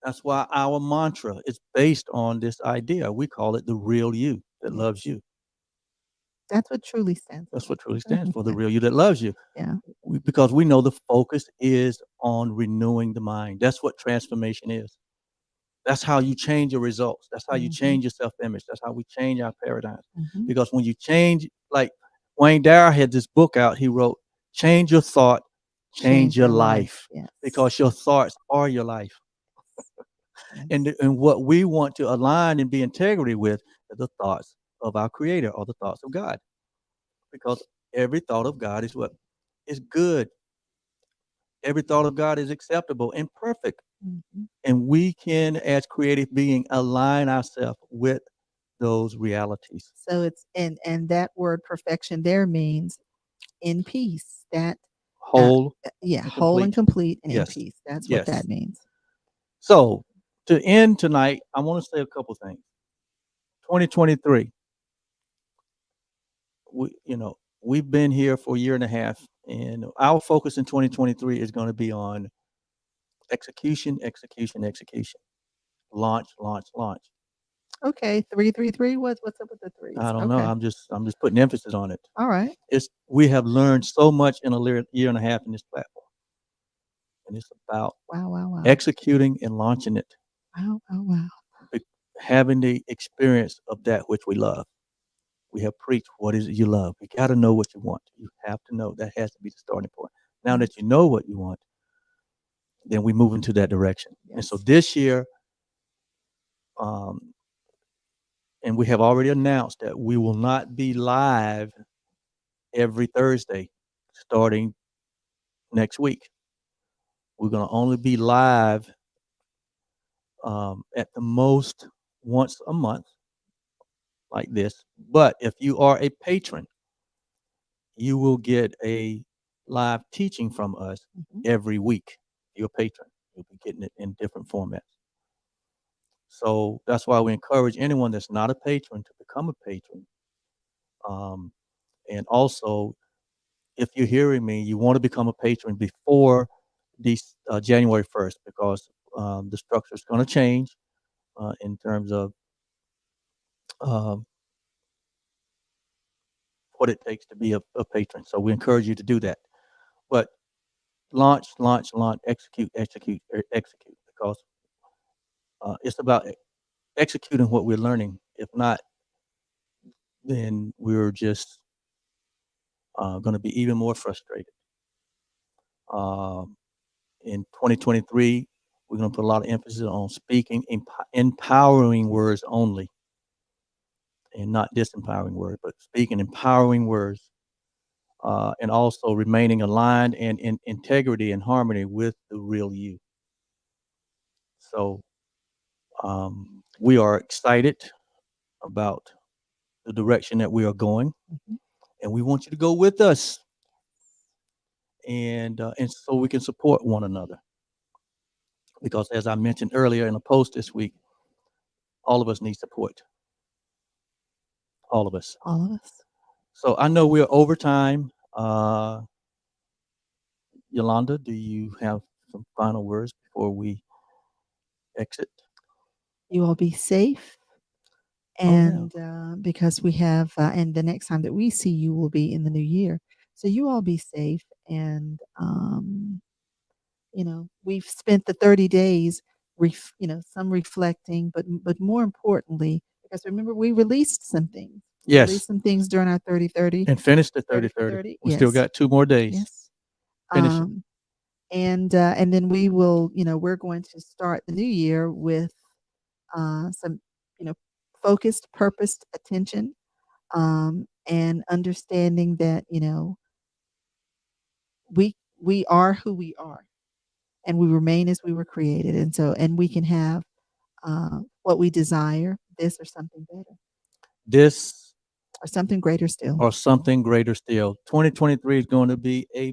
That's why our mantra is based on this idea. We call it the real you that loves you. That's what truly stands That's for. what truly stands for, the real you that loves you. Yeah. Because we know the focus is on renewing the mind. That's what transformation is. That's how you change your results. That's how you change your self-image. That's how we change our paradigms. Because when you change, like Wayne Dyer had this book out, he wrote, "Change your thought, change your life." Yes. Because your thoughts are your life. Yes. And what we want to align and be integrity with are the thoughts of our Creator or the thoughts of God. Because every thought of God is what? Is good. Every thought of God is acceptable and perfect. And we can, as creative beings, align ourselves with those realities. So it's and that word perfection there means in peace. That Whole, yeah, and whole and complete and Yes. in peace. That's Yes. what that means. So to end tonight, I want to say a couple things. 2023. We've been here for a year and a half, and our focus in 2023 is going to be on execution, execution, execution. Launch, launch, launch. Okay, 333. What's up with the threes? I don't know. Okay. I'm just putting emphasis on it. All right. We have learned so much in a year and a half in this platform, and it's about Wow. executing and launching it, Wow. having the experience of that which we love. We have preached, what is it you love? You got to know what you want. You have to know. That has to be the starting point. Now that you know what you want, then we move into that direction. And so this year, and we have already announced that we will not be live every Thursday starting next week. We're going to only be live at the most once a month like this. But if you are a patron, you will get a live teaching from us every week. If you're a patron, you'll be getting it in different formats. So that's why we encourage anyone that's not a patron to become a patron. And also, if you're hearing me, you want to become a patron before January 1st, because the structure is going to change in terms of um, what it takes to be a patron. So we encourage you to do that. But launch, execute, because it's about executing what we're learning. If not, then we're just going to be even more frustrated. In 2023, we're going to put a lot of emphasis on speaking empowering words only, and not disempowering words, but speaking empowering words, and also remaining aligned and in integrity and harmony with the real you. So we are excited about the direction that we are going, and we want you to go with us, and so we can support one another. Because as I mentioned earlier in a post this week, all of us need support. All of us. All of us. So I know we're over time. Yolanda, do you have some final words before we exit? You all be safe. And because we have, and the next time that we see you will be in the new year. So you all be safe. And, we've spent the 30 days, some reflecting, but more importantly, because remember, we released some things. Yes. Released some things during our 30-30. And finished the 30-30. We still got 2 more days. Yes. Finish it. And then we will, we're going to start the new year with some, focused, purposed attention, and understanding that, we are who we are, and we remain as we were created. And we can have what we desire, this or something better. This or something greater still. 2023 is going to be a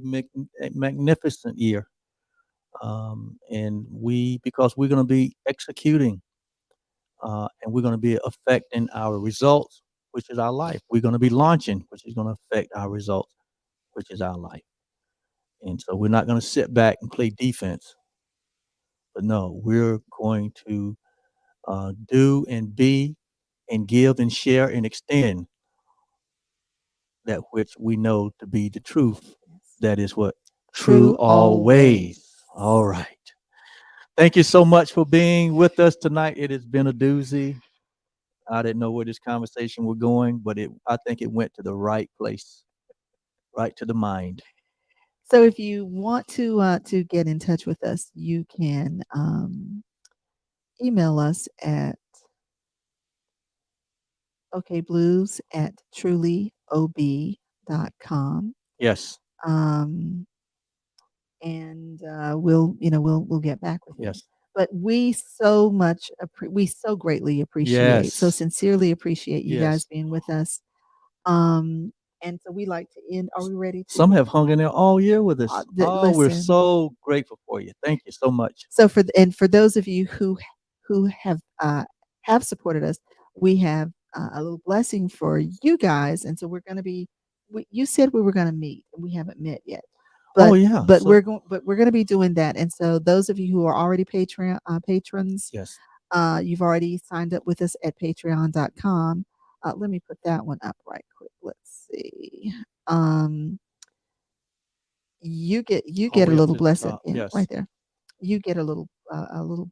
magnificent year. And because we're going to be executing, and we're going to be affecting our results, which is our life. We're going to be launching, which is going to affect our results, which is our life. And so we're not going to sit back and play defense. But no, we're going to do and be and give and share and extend that which we know to be the truth. That is what? True always. All right. Thank you so much for being with us tonight. It has been a doozy. I didn't know where this conversation was going, but I think it went to the right place, right to the mind. So if you want to get in touch with us, you can email us at okblues@trulyob.com. Yes. And we'll get back with you. Yes. But we so greatly appreciate, so Yes. sincerely appreciate you Yes. guys being with us. And so we like to end. Are we ready to? Some have hung in there all year with us. We're Listen. so grateful for you. Thank you so much. So for those of you who have supported us, we have a little blessing for you guys. And so we're going to be. You said we were going to meet, and we haven't met yet. But, But we're going to be doing that. And so those of you who are already Patreon patrons, yes, you've already signed up with us at patreon.com. Let me put that one up right quick. Let's see. You get a little blessing. Yes. Right there. You get a little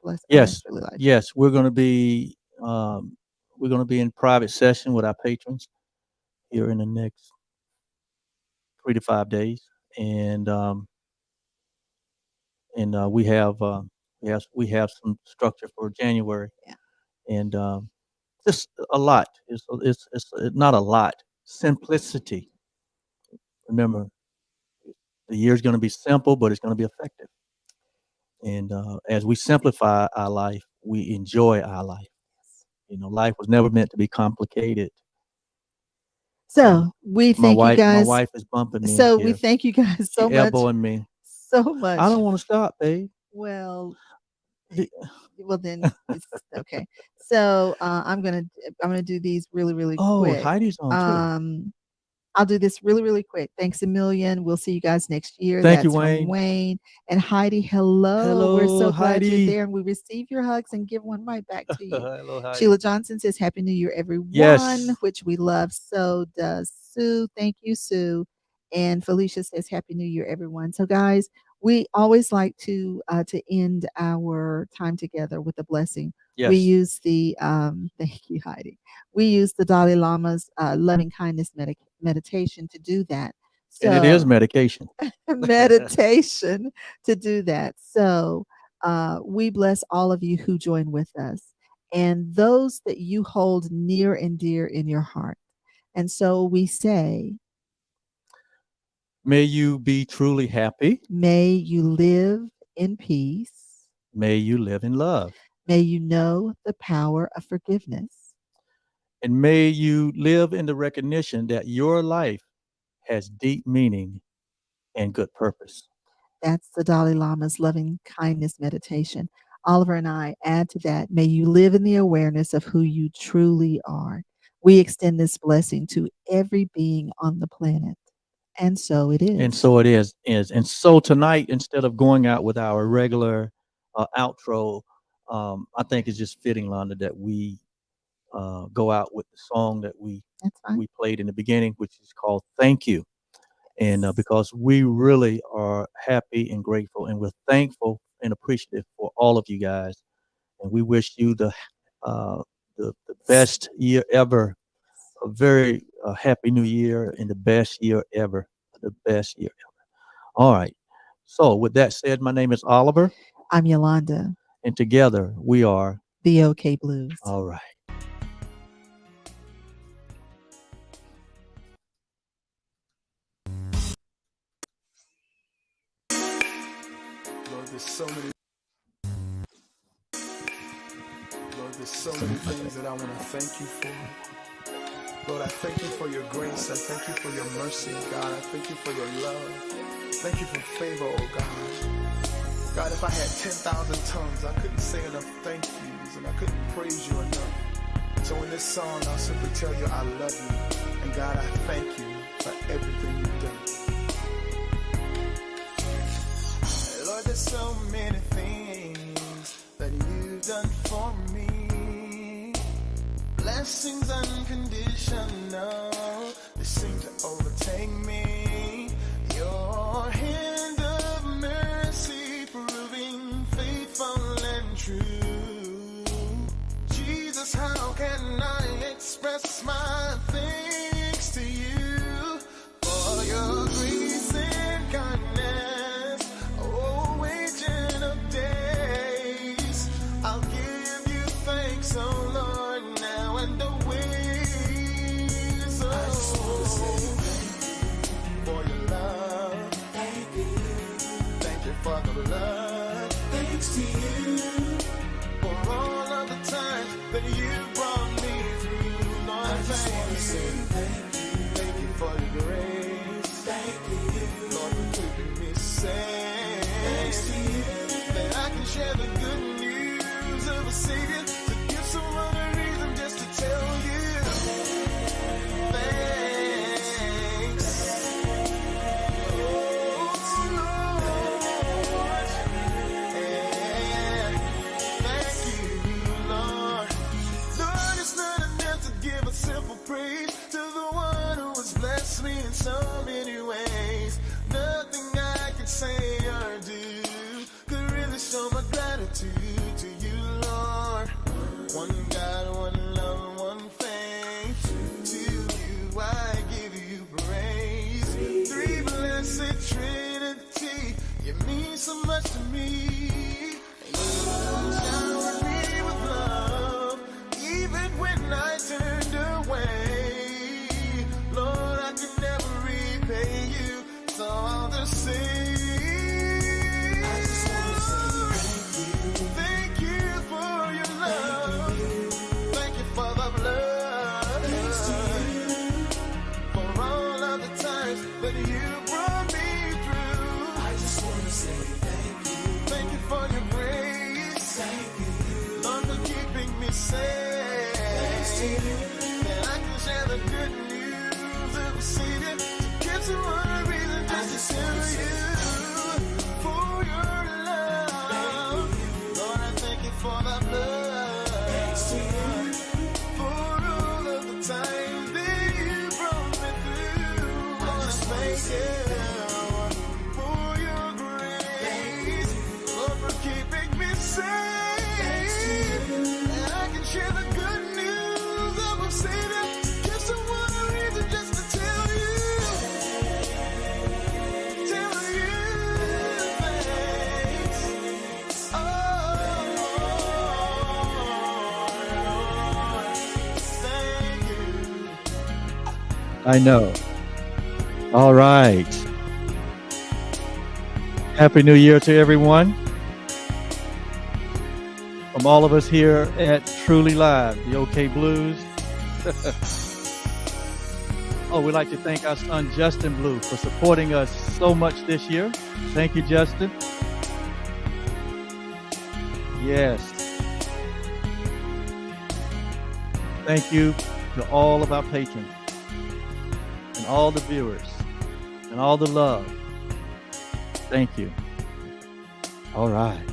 blessing. Yes. Really like yes. We're going to be in private session with our patrons here in the next 3 to 5 days. And we have some structure for January. Yeah. And just a lot. It's not a lot. Simplicity. Remember, the year's going to be simple, but it's going to be effective. And as we simplify our life, we enjoy our life. Life was never meant to be complicated. So we thank you guys. My wife is bumping me. So we thank you guys so much. Elbowing me. So much. I don't want to stop, babe. Well, then it's okay. So I'm gonna do these really quick. Oh, Heidi's on too. I'll do this really quick. Thanks a million. We'll see you guys next year. Thank you, Wayne. Wayne and Heidi. Hello. We're so glad Heidi. you're there, and we receive your hugs and give one right back to you. Hello, Heidi. Sheila Johnson says, "Happy New Year, everyone." Yes. Which we love. So does Sue. Thank you, Sue. And Felicia says, "Happy New Year, everyone." So, guys, we always like to end our time together with a blessing. Yes. We use the thank you, Heidi. We use the Dalai Lama's loving kindness meditation to do that. So, and it is medication. meditation to do that. So we bless all of you who join with us, and those that you hold near and dear in your heart. And so we say, may you be truly happy. May you live in peace. May you live in love. May you know the power of forgiveness. And may you live in the recognition that your life has deep meaning and good purpose. That's the Dalai Lama's loving kindness meditation. Oliver and I add to that, may you live in the awareness of who you truly are. We extend this blessing to every being on the planet. And so it is. And so it is. And so tonight, instead of going out with our regular outro, I think it's just fitting, Londa, that we go out with the song that we played in the beginning, which is called Thank You. And because we really are happy and grateful, and we're thankful and appreciative for all of you guys. And we wish you the best year ever, a very happy new year, and the best year ever, the best year ever. All right. So with that said, my name is Oliver. I'm Yolanda. And together we are the OK Blues. All right. Lord, there's so many things that I want to thank you for. Lord, I thank you for your grace. I thank you for your mercy, God. I thank you for your love. Thank you for favor, oh God. God, if I had 10,000 tongues, I couldn't say enough thank yous, and I couldn't praise you enough. So in this song, I'll simply tell you I love you. And God, I thank you for everything you've done. Lord, there's so many things that you've done for me. Blessings unconditional, they seem to overtake me. Your hand of mercy proving faithful and true. Jesus, how can I express my thanks to you for your grace and kindness? Oh, agent of days, I'll give you thanks, oh Lord, now and always. Oh, I just want to say thank you for your love. Thank you for the blood. Thanks to you for all of the times that you brought me through. Lord, I just want to say thank you. Thank you for your grace. Thank you, Lord, for keeping me safe. Thanks to you that I can share the good news of a Savior, to give someone a reason just to tell you thanks. Oh, Lord. Yeah. Thank you, Lord. Lord, it's not enough to give a simple praise to the one who has blessed me in so many ways. Nothing I can say or do could really show my gratitude to you, Lord. One God, one love, one faith. To you I give you praise. Three blessed Trinity, you mean so much to me. You shower me with love, even when I turned away. Lord, I can never repay you, so I'll just say, I just want to say thank you for your love. Thank you for the blood. Thanks to you for all of the times that you brought me through. I just want to say thank you. Thank you for your grace. Thank you, Lord, for keeping me safe. Thanks to you that I can share the good news of a Savior, to give someone a reason just to tell you for your love. Lord, I thank you for the blood. Thanks to you for all of the times that you brought me through. Lord, I thank you for your grace. Lord, for keeping me safe. And I can share the good news of a Savior, to give someone a reason just to tell you thanks. Oh, Lord, thank you. I know. All right. Happy New Year to everyone. From all of us here at Truly Live, the OK Blues. Oh, we'd like to thank our son Justin Blue for supporting us so much this year. Thank you, Justin. Yes. Thank you to all of our patrons and all the viewers and all the love. Thank you. All right.